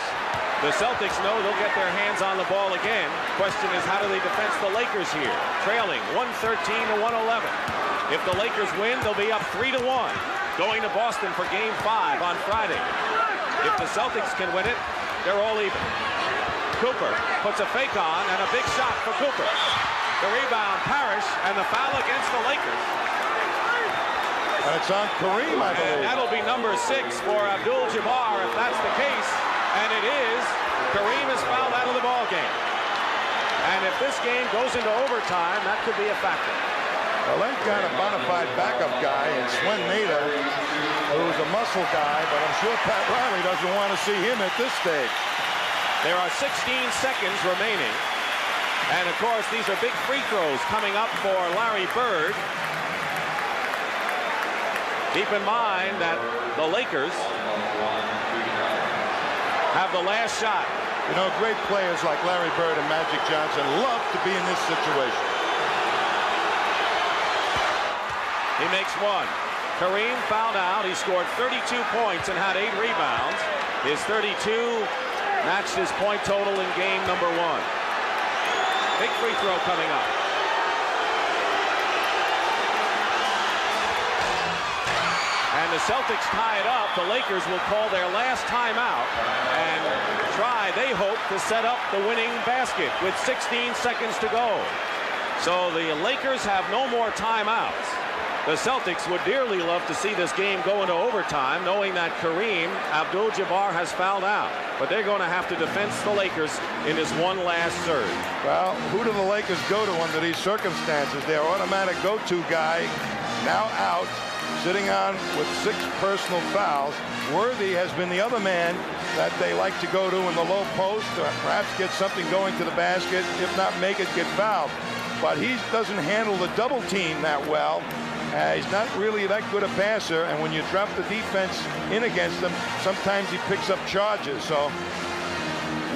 The Celtics know they'll get their hands on the ball again. Question is, how do they defend the Lakers here? Trailing 113 to 111. If the Lakers win, they'll be up 3-1. Going to Boston for Game 5 on Friday. If the Celtics can win it, they're all even. Cooper puts a fake on, and a big shot for Cooper. The rebound, Parrish, and the foul against the Lakers. And it's on Kareem, I believe. And that'll be number 6 for Abdul-Jabbar if that's the case. And it is. Kareem is fouled out of the ball game. And if this game goes into overtime, that could be a factor. Well, they've got a bona fide backup guy in Swen Nader, who's a muscle guy, but I'm sure Pat Riley doesn't want to see him at this stage. There are 16 seconds remaining. And, of course, these are big free throws coming up for Larry Bird. Keep in mind that the Lakers have the last shot. You know, great players like Larry Bird and Magic Johnson love to be in this situation. He makes one. Kareem fouled out. He scored 32 points and had 8 rebounds. His 32 matched his point total in game number 1. Big free throw coming up. And the Celtics tie it up. The Lakers will call their last timeout and try, they hope, to set up the winning basket with 16 seconds to go. So the Lakers have no more timeouts. The Celtics would dearly love to see this game go into overtime, knowing that Kareem Abdul-Jabbar has fouled out. But they're going to have to defend the Lakers in this one last surge. Well, who do the Lakers go to under these circumstances? Their automatic go-to guy now out, sitting on with 6 personal fouls. Worthy has been the other man that they like to go to in the low post, or perhaps get something going to the basket, if not make it, get fouled. But he doesn't handle the double team that well. He's not really that good a passer, and when you drop the defense in against him, sometimes he picks up charges. So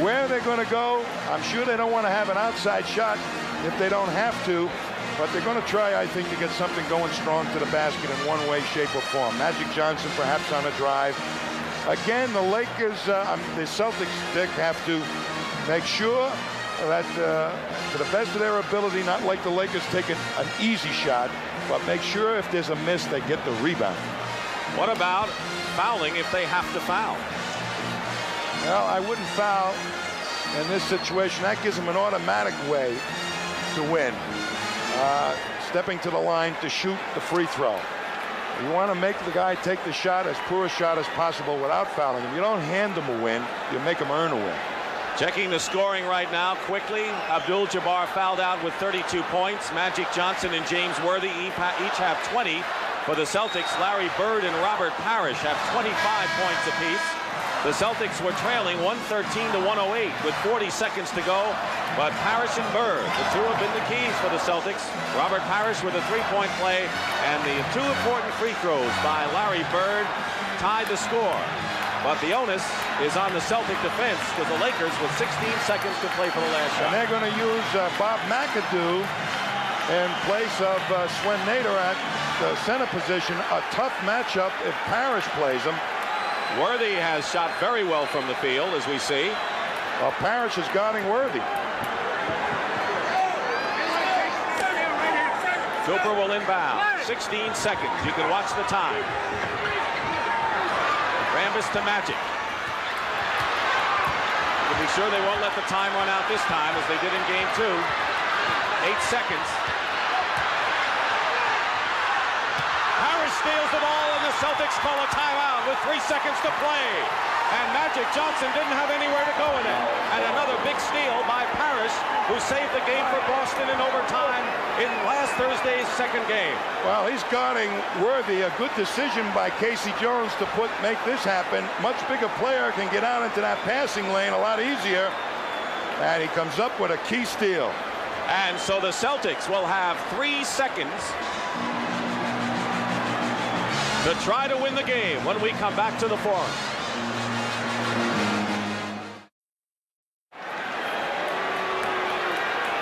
where they're going to go, I'm sure they don't want to have an outside shot if they don't have to, but they're going to try, I think, to get something going strong to the basket in one way, shape, or form. Magic Johnson perhaps on a drive. Again, the Lakers, the Celtics, Dick, have to make sure that to the best of their ability, not like the Lakers take an easy shot, but make sure if there's a miss, they get the rebound. What about fouling if they have to foul? Well, I wouldn't foul in this situation. That gives them an automatic way to win. Stepping to the line to shoot the free throw. You want to make the guy take the shot, as poor a shot as possible, without fouling him. You don't hand them a win, you make them earn a win. Checking the scoring right now quickly. Abdul-Jabbar fouled out with 32 points. Magic Johnson and James Worthy each have 20. For the Celtics, Larry Bird and Robert Parrish have 25 points apiece. The Celtics were trailing 113 to 108 with 40 seconds to go. But Parrish and Bird, the two have been the keys for the Celtics. Robert Parrish with a 3-point play, and the 2 important free throws by Larry Bird tied the score. But the onus is on the Celtic defense, because the Lakers with 16 seconds to play for the last shot. And they're going to use Bob McAdoo in place of Swen Nader at the center position. A tough matchup if Parrish plays him. Worthy has shot very well from the field, as we see. Well, Parrish is guarding Worthy. Cooper will inbound. 16 seconds. You can watch the time. Rambis to Magic. You can be sure they won't let the time run out this time as they did in game 2. 8 seconds. Harris steals the ball and the Celtics call a timeout with 3 seconds to play. And Magic Johnson didn't have anywhere to go with it. And another big steal by Parrish, who saved the game for Boston in overtime in last Thursday's second game. Well, he's guarding Worthy. A good decision by Casey Jones to make this happen. Much bigger player can get out into that passing lane a lot easier. And he comes up with a key steal. And so the Celtics will have 3 seconds to try to win the game when we come back to the Forum.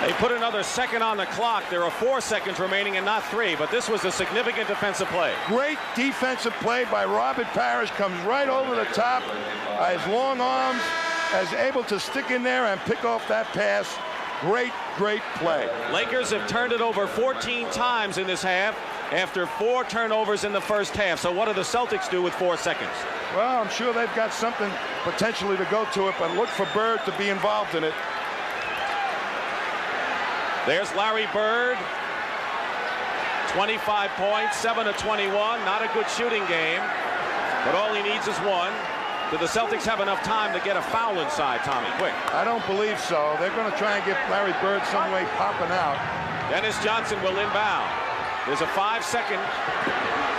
They put another second on the clock. There are 4 seconds remaining and not 3, but this was a significant defensive play. Great defensive play by Robert Parrish. Comes right over the top. His long arms, is able to stick in there and pick off that pass. Great play. Lakers have turned it over 14 times in this half after 4 turnovers in the first half. So what do the Celtics do with 4 seconds? Well, I'm sure they've got something potentially to go to it, but look for Bird to be involved in it. There's Larry Bird. 25 points, 7 of 21. Not a good shooting game, but all he needs is 1. Do the Celtics have enough time to get a foul inside, Tommy? Quick. I don't believe so. They're going to try and get Larry Bird some way popping out. Dennis Johnson will inbound. There's a 5-second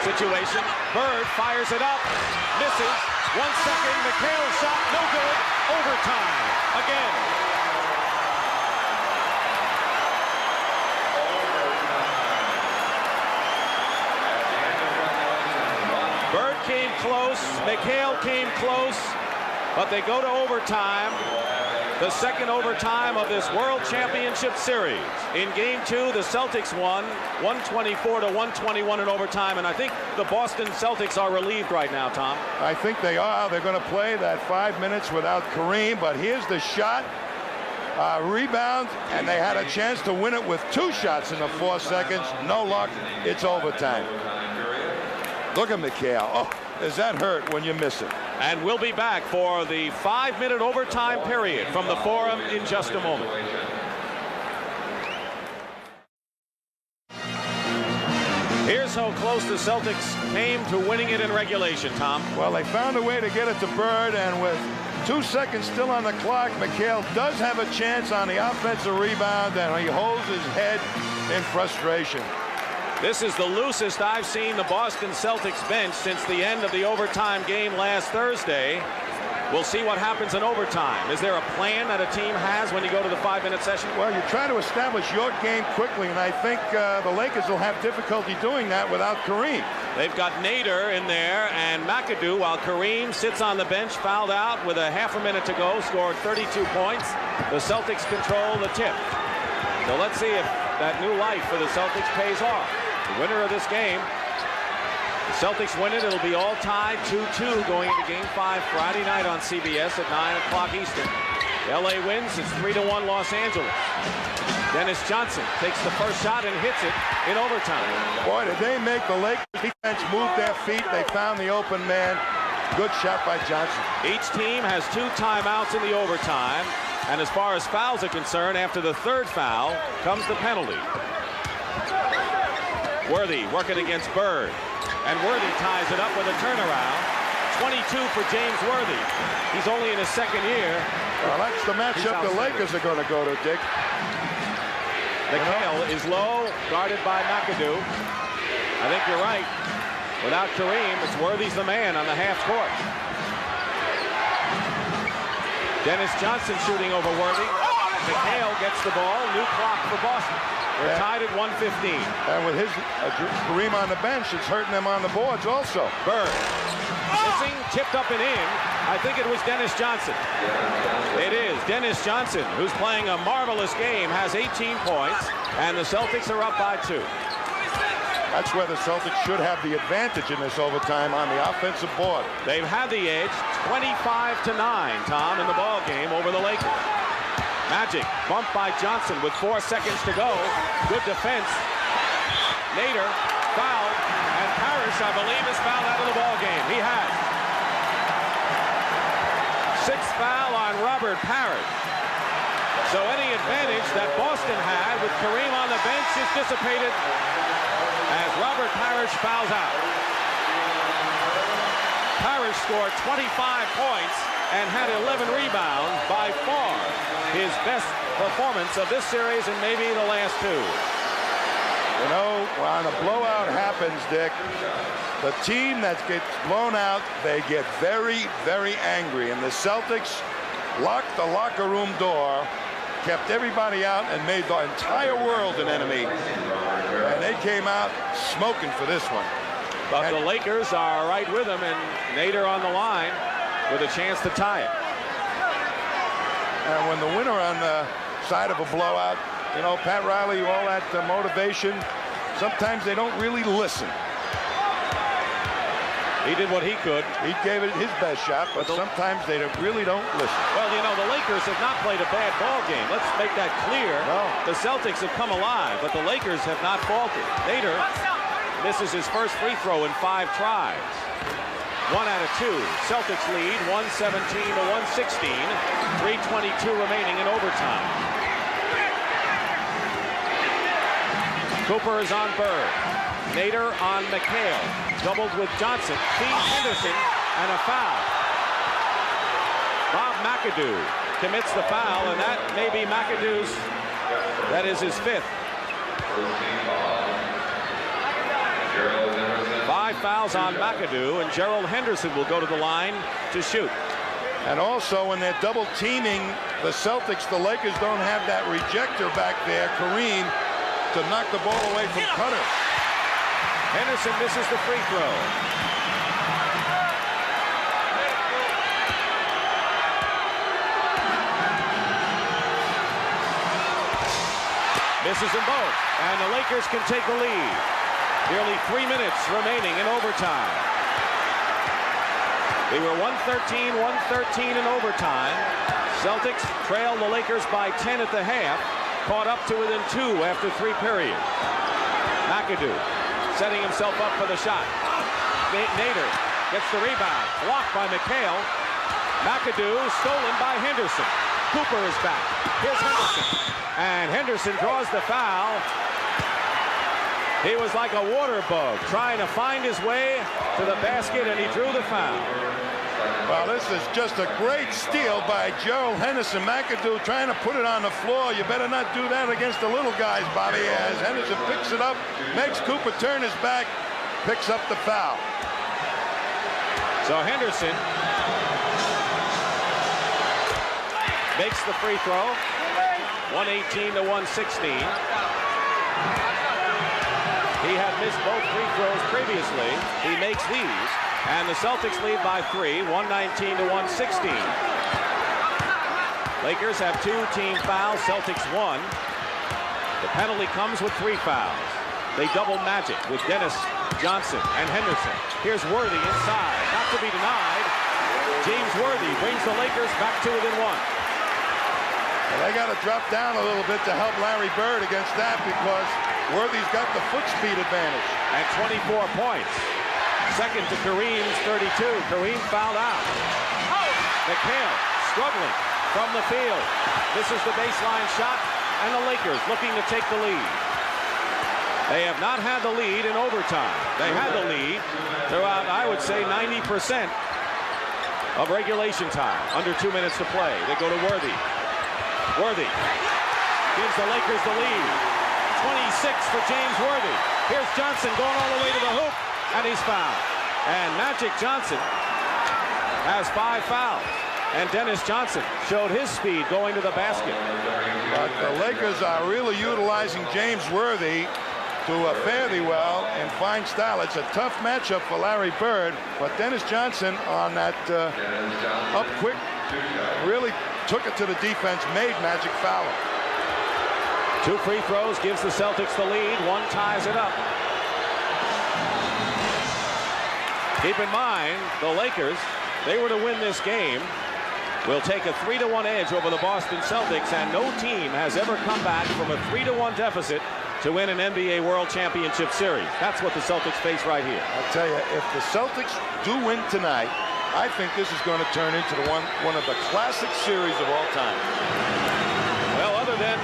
situation. Bird fires it up. Misses. 1 second. McHale's shot. No good. Overtime. Again. Bird came close. McHale came close. But they go to overtime. The second overtime of this World Championship Series. In Game 2, the Celtics won 124-121 in overtime, and I think the Boston Celtics are relieved right now, Tom. I think they are. They're going to play that 5 minutes without Kareem, but here's the shot. Rebound, and they had a chance to win it with 2 shots in the 4 seconds. No luck. It's overtime. Look at McHale. Oh, does that hurt when you miss it? And we'll be back for the 5-minute overtime period from the Forum in just a moment. Here's how close the Celtics came to winning it in regulation, Tom. Well, they found a way to get it to Bird, and with 2 seconds still on the clock, McHale does have a chance on the offensive rebound, and he holds his head in frustration. This is the loosest I've seen the Boston Celtics bench since the end of the overtime game last Thursday. We'll see what happens in overtime. Is there a plan that a team has when you go to the 5-minute session? Well, you try to establish your game quickly, and I think the Lakers will have difficulty doing that without Kareem. They've got Nader in there and McAdoo, while Kareem sits on the bench, fouled out with a half a minute to go, scored 32 points. The Celtics control the tip. So let's see if that new life for the Celtics pays off. The winner of this game, the Celtics win it. It'll be all tied 2-2 going into Game 5 Friday night on CBS at 9 o'clock Eastern. LA wins. It's 3-1 Los Angeles. Dennis Johnson takes the first shot and hits it in overtime. Boy, did they make the Lakers defense move their feet. They found the open man. Good shot by Johnson. Each team has 2 timeouts in the overtime. And as far as fouls are concerned, after the 3rd foul comes the penalty. Worthy working against Bird. And Worthy ties it up with a turnaround. 22 for James Worthy. He's only in his 2nd year. Well, that's the matchup the Lakers are going to go to, Dick. McHale is low, guarded by McAdoo. I think you're right. Without Kareem, it's Worthy's the man on the half court. Dennis Johnson shooting over Worthy. McHale gets the ball. New clock for Boston. They're tied at 1:15. And with his Kareem on the bench, it's hurting them on the boards also. Bird. Missing, tipped up and in. I think it was Dennis Johnson. It is Dennis Johnson, who's playing a marvelous game, has 18 points, and the Celtics are up by 2. That's where the Celtics should have the advantage in this overtime on the offensive board. They've had the edge 25-9, Tom, in the ball game over the Lakers. Magic bumped by Johnson with 4 seconds to go. Good defense. Nader fouled, and Parrish, I believe, is fouled out of the ball game. He has. Sixth foul on Robert Parrish. So any advantage that Boston had with Kareem on the bench is dissipated as Robert Parrish fouls out. Parrish scored 25 points and had 11 rebounds, by far his best performance of this series and maybe the last two. You know, when a blowout happens, Dick, the team that gets blown out, they get very, very angry. And the Celtics locked the locker room door, kept everybody out, and made the entire world an enemy. And they came out smoking for this one. But the Lakers are right with them, and Nader on the line with a chance to tie it. And when the winner on the side of a blowout, you know, Pat Riley, all that motivation, sometimes they don't really listen. He did what he could. He gave it his best shot, but sometimes they really don't listen. Well, you know, the Lakers have not played a bad ball game. Let's make that clear. No. The Celtics have come alive, but the Lakers have not faltered. Nader misses his first free throw in 5 tries. 1 out of 2. Celtics lead 117 to 116. 3:22 remaining in overtime. Cooper is on Bird. Nader on McHale. Doubled with Johnson. Feeds Henderson, and a foul. Bob McAdoo commits the foul, and that may be McAdoo's. That is his 5th. 5 fouls on McAdoo, and Gerald Henderson will go to the line to shoot. And also, when they're double teaming the Celtics, the Lakers don't have that rejector back there, Kareem, to knock the ball away from Cutter. Henderson misses the free throw. Misses them both, and the Lakers can take the lead. Nearly 3 minutes remaining in overtime. They were 113 in overtime. Celtics trailed the Lakers by 10 at the half, caught up to within 2 after 3 periods. McAdoo setting himself up for the shot. Nader gets the rebound, blocked by McHale. McAdoo stolen by Henderson. Cooper is back. Here's Henderson. And Henderson draws the foul. He was like a water bug trying to find his way to the basket, and he drew the foul. Well, this is just a great steal by Gerald Henderson. McAdoo trying to put it on the floor. You better not do that against the little guys, Bobby. As Henderson picks it up, makes Cooper turn his back, picks up the foul. So Henderson makes the free throw. 118 to 116. He had missed both free throws previously. He makes these, and the Celtics lead by 3, 119 to 116. Lakers have 2 team fouls, Celtics 1. The penalty comes with 3 fouls. They double Magic with Dennis, Johnson, and Henderson. Here's Worthy inside, not to be denied. James Worthy brings the Lakers back to within 1. Well, they got to drop down a little bit to help Larry Bird against that, because Worthy's got the foot speed advantage. And 24 points. Second to Kareem's 32. Kareem fouled out. McHale struggling from the field. This is the baseline shot, and the Lakers looking to take the lead. They have not had the lead in overtime. They had the lead throughout, I would say, 90% of regulation time. Under 2 minutes to play. They go to Worthy. Worthy gives the Lakers the lead. 26 for James Worthy. Here's Johnson going all the way to the hoop, and he's fouled. And Magic Johnson has 5 fouls. And Dennis Johnson showed his speed going to the basket. But the Lakers are really utilizing James Worthy to fare thee well in fine style. It's a tough matchup for Larry Bird, but Dennis Johnson on that up quick really took it to the defense, made Magic foul him. 2 free throws gives the Celtics the lead. 1 ties it up. Keep in mind, the Lakers, they were to win this game, will take a 3-1 edge over the Boston Celtics, and no team has ever come back from a 3-1 deficit to win an NBA World Championship Series. That's what the Celtics face right here. I'll tell you, if the Celtics do win tonight, I think this is going to turn into one of the classic series of all time. Well, other than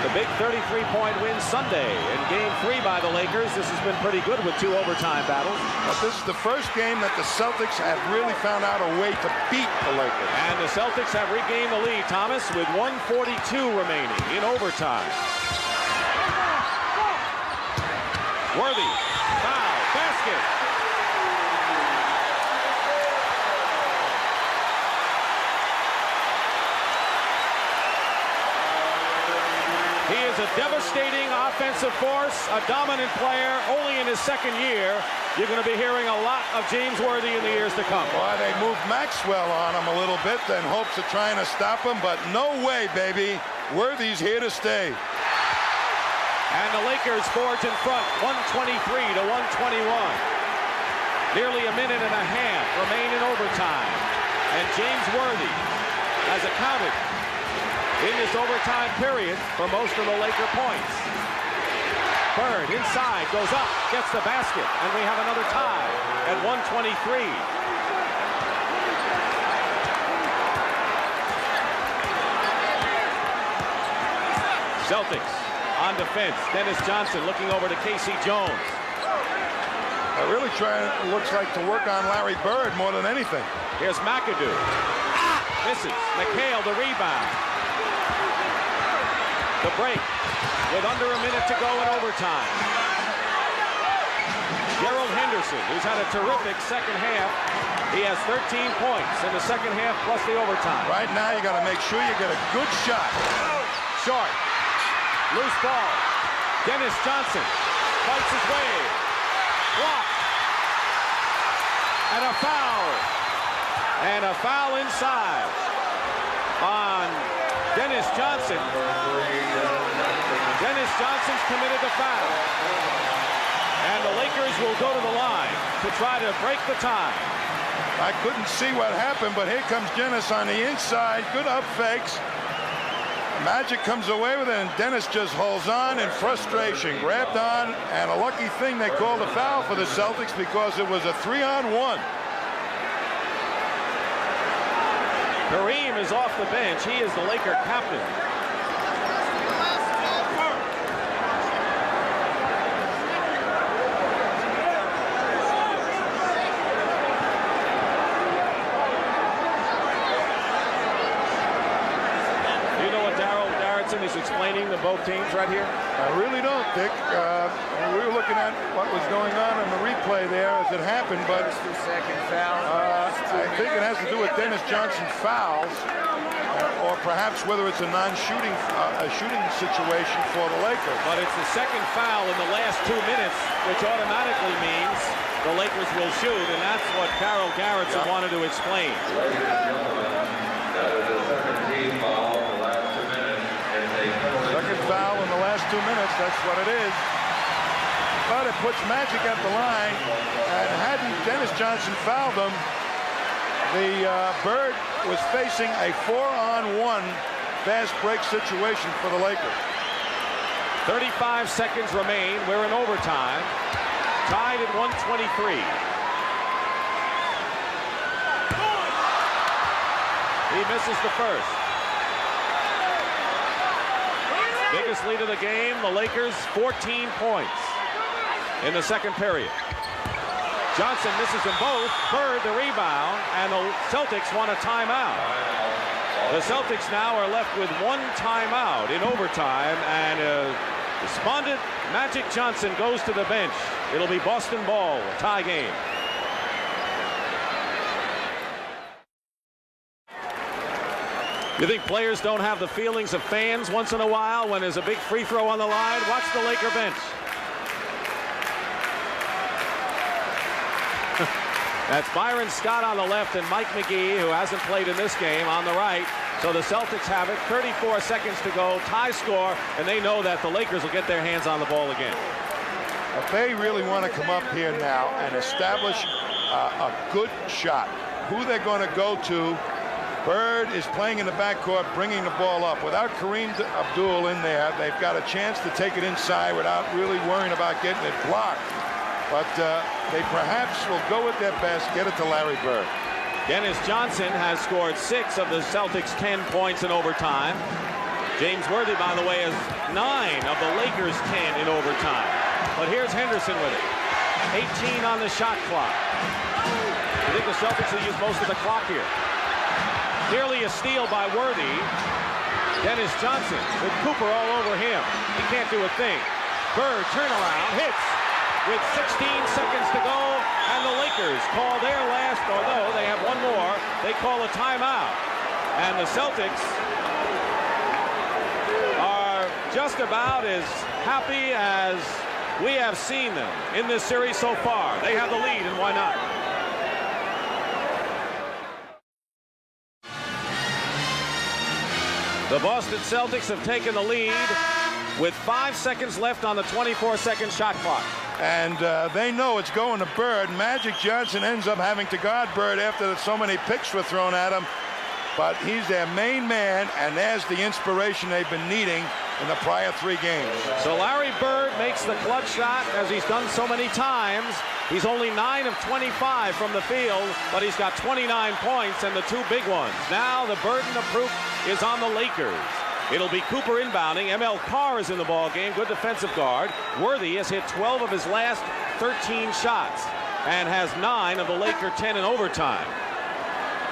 the big 33-point win Sunday in Game 3 by the Lakers, this has been pretty good with 2 overtime battles. But this is the first game that the Celtics have really found out a way to beat the Lakers. And the Celtics have regained the lead, Thomas, with 1:42 remaining in overtime. Worthy, foul, basket. He is a devastating offensive force, a dominant player, only in his second year. You're going to be hearing a lot of James Worthy in the years to come. Boy, they moved Maxwell on him a little bit in hopes of trying to stop him, but no way, baby. Worthy's here to stay. And the Lakers forge in front, 123 to 121. Nearly a minute and a half remain in overtime. And James Worthy has accounted in this overtime period for most of the Laker points. Bird inside, goes up, gets the basket, and we have another tie at 123. Celtics on defense. Dennis Johnson looking over to Casey Jones. They're really trying, it looks like, to work on Larry Bird more than anything. Here's McAdoo. Misses. McHale the rebound. The break with under a minute to go in overtime. Gerald Henderson, who's had a terrific second half. He has 13 points in the second half plus the overtime. Right now, you got to make sure you get a good shot. Short. Loose ball. Dennis Johnson fights his way. Blocked. And a foul. And a foul inside on Dennis Johnson. Dennis Johnson's committed the foul. And the Lakers will go to the line to try to break the tie. I couldn't see what happened, but here comes Dennis on the inside. Good up fakes. Magic comes away with it, and Dennis just holds on in frustration. Grabbed on, and a lucky thing they called a foul for the Celtics because it was a 3-on-1. Kareem is off the bench. He is the Laker captain. Is explaining to both teams right here? I really don't, Dick. We were looking at what was going on in the replay there as it happened, but Second foul. I think it has to do with Dennis Johnson fouls, or perhaps whether it's a non-shooting shooting situation for the Lakers. But it's the second foul in the last 2 minutes, which automatically means the Lakers will shoot, and that's what Carol Garrettson wanted to explain. Second foul in the last 2 minutes, that's what it is. But it puts Magic at the line, and hadn't Dennis Johnson fouled him, the Bird was facing a 4-on-1 fast break situation for the Lakers. 35 seconds remain. We're in overtime. Tied at 123. He misses the first. Biggest lead of the game, the Lakers 14 points in the second period. Johnson misses them both. Bird the rebound, and the Celtics want a timeout. The Celtics now are left with one timeout in overtime, and despondent Magic Johnson goes to the bench. It'll be Boston ball, tie game. You think players don't have the feelings of fans once in a while when there's a big free throw on the line? Watch the Laker bench. That's Byron Scott on the left and Mike McGee, who hasn't played in this game, on the right. So the Celtics have it. 34 seconds to go, tie score, and they know that the Lakers will get their hands on the ball again. If they really want to come up here now and establish a good shot, who they're going to go to Bird is playing in the backcourt, bringing the ball up. Without Kareem Abdul in there, they've got a chance to take it inside without really worrying about getting it blocked. But they perhaps will go with their best, get it to Larry Bird. Dennis Johnson has scored 6 of the Celtics' 10 points in overtime. James Worthy, by the way, has 9 of the Lakers' 10 in overtime. But here's Henderson with it. 18 on the shot clock. I think the Celtics will use most of the clock here. Nearly a steal by Worthy. Dennis Johnson with Cooper all over him. He can't do a thing. Bird turnaround, hits with 16 seconds to go, and the Lakers call their last, although they have one more, they call a timeout. And the Celtics are just about as happy as we have seen them in this series so far. They have the lead, and why not? The Boston Celtics have taken the lead with 5 seconds left on the 24-second shot clock. And they know it's going to Bird. Magic Johnson ends up having to guard Bird after so many picks were thrown at him. But he's their main man, and there's the inspiration they've been needing in the prior 3 games. So Larry Bird makes the clutch shot, as he's done so many times. He's only 9 of 25 from the field, but he's got 29 points and the 2 big ones. Now the burden of proof is on the Lakers. It'll be Cooper inbounding. ML Carr is in the ball game, good defensive guard. Worthy has hit 12 of his last 13 shots and has 9 of the Laker 10 in overtime.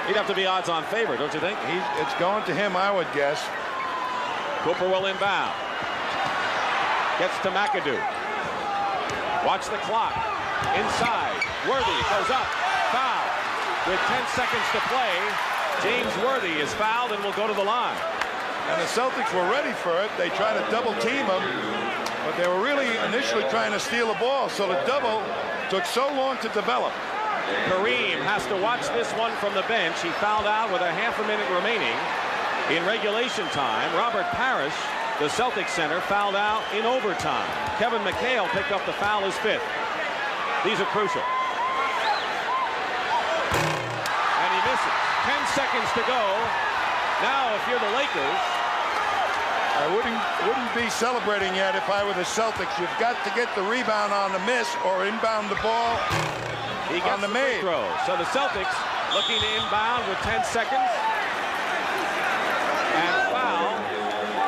He'd have to be odds-on favorite, don't you think? It's going to him, I would guess. Cooper will inbound. Gets to McAdoo. Watch the clock. Inside. Worthy goes up. Foul. With 10 seconds to play, James Worthy is fouled and will go to the line. And the Celtics were ready for it. They tried to double team him, but they were really initially trying to steal the ball. So the double took so long to develop. Kareem has to watch this one from the bench. He fouled out with a half a minute remaining in regulation time. Robert Parrish, the Celtics center, fouled out in overtime. Kevin McHale picked up the foul, his 5th. These are crucial. And he misses. 10 seconds to go. Now, if you're the Lakers, I wouldn't be celebrating yet if I were the Celtics. You've got to get the rebound on the miss or inbound the ball he gets on the free made. throw. So the Celtics looking to inbound with 10 seconds. And foul.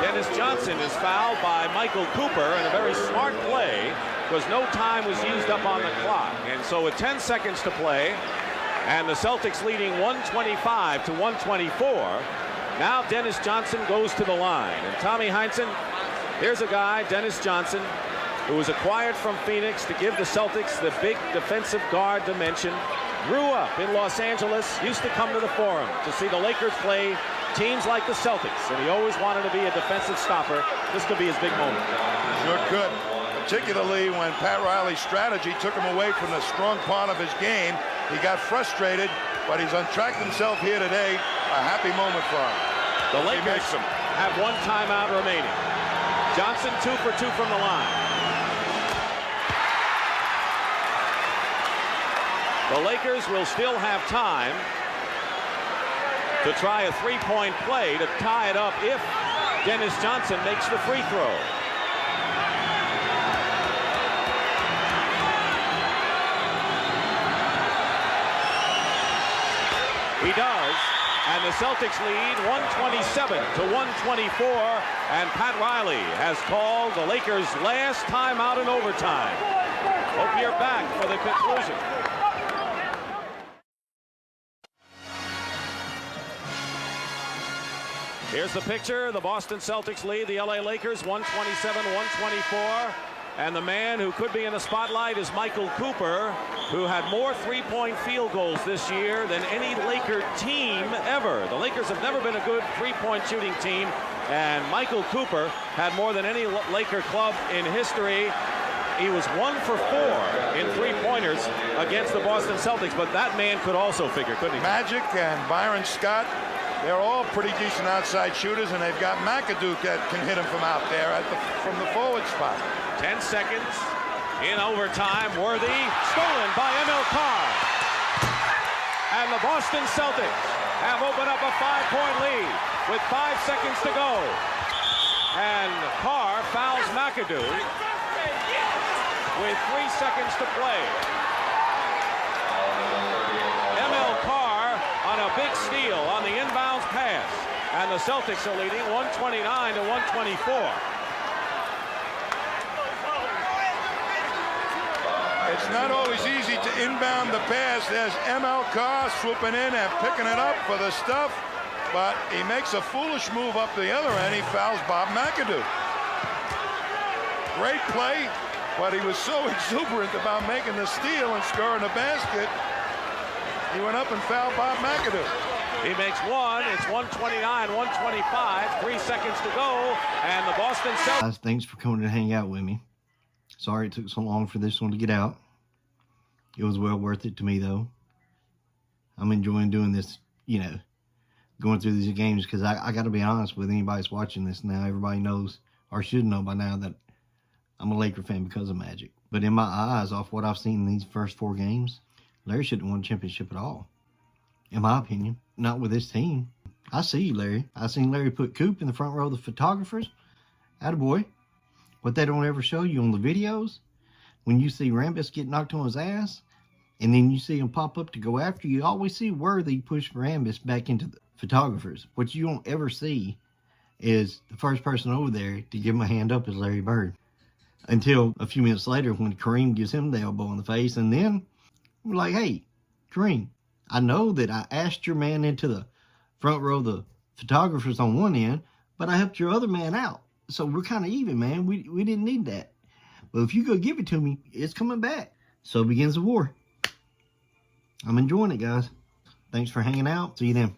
Dennis Johnson is fouled by Michael Cooper in a very smart play because no time was used up on the clock. And so with 10 seconds to play and the Celtics leading 125 to 124, now Dennis Johnson goes to the line. And Tommy Heinsohn, here's a guy, Dennis Johnson, who was acquired from Phoenix to give the Celtics the big defensive guard dimension. Grew up in Los Angeles, used to come to the Forum to see the Lakers play teams like the Celtics, and he always wanted to be a defensive stopper. This could be his big moment. Sure could, particularly when Pat Riley's strategy took him away from the strong part of his game. He got frustrated, but he's untracked himself here today. A happy moment for him. The Lakers have 1 timeout remaining. Johnson 2 for 2 from the line. The Lakers will still have time to try a 3-point play to tie it up if Dennis Johnson makes the free throw. He does, and the Celtics lead 127 to 124, and Pat Riley has called the Lakers' last timeout in overtime. Hope you're back for the conclusion. Here's the picture. The Boston Celtics lead the LA Lakers 127-124. And the man who could be in the spotlight is Michael Cooper, who had more 3-point field goals this year than any Laker team ever. The Lakers have never been a good 3-point shooting team, and Michael Cooper had more than any Laker club in history. He was 1 for 4 in 3-pointers against the Boston Celtics, but that man could also figure, couldn't he? Magic and Byron Scott, they're all pretty decent outside shooters, and they've got McAdoo that can hit them from out there from the forward spot. 10 seconds in overtime. Worthy stolen by ML Carr. And the Boston Celtics have opened up a 5-point lead with 5 seconds to go. And Carr fouls McAdoo with 3 seconds to play. ML Carr on a big steal on the inbounds pass. And the Celtics are leading 129 to 124. It's not always easy to inbound the pass. There's ML Carr swooping in and picking it up for the stuff, but he makes a foolish move up the other end. He fouls Bob McAdoo. Great play, but he was so exuberant about making the steal and scoring a basket. He went up and fouled Bob McAdoo. He makes one. It's 129, 125. 3 seconds to go, and the Boston Celtics. Guys, thanks for coming to hang out with me. Sorry it took so long for this one to get out. It was well worth it to me, though. I'm enjoying doing this, you know, going through these games, because I got to be honest with anybody that's watching this now. Everybody knows, or should know by now, that I'm a Laker fan because of Magic. But in my eyes, off what I've seen in these first 4 games, Larry shouldn't have won a championship at all. In my opinion, not with this team. I see you, Larry. I seen Larry put Coop in the front row of the photographers. Attaboy. What they don't ever show you on the videos, when you see Rambis get knocked on his ass, and then you see him pop up to go after you, always see Worthy push Rambis back into the photographers. What you don't ever see is the first person over there to give him a hand up is Larry Bird. Until a few minutes later when Kareem gives him the elbow in the face, and then we're like, hey, Kareem, I know that I asked your man into the front row of the photographers on one end, but I helped your other man out. So we're kind of even, man. We didn't need that. But if you go give it to me, it's coming back. So begins the war. I'm enjoying it, guys. Thanks for hanging out. See you then.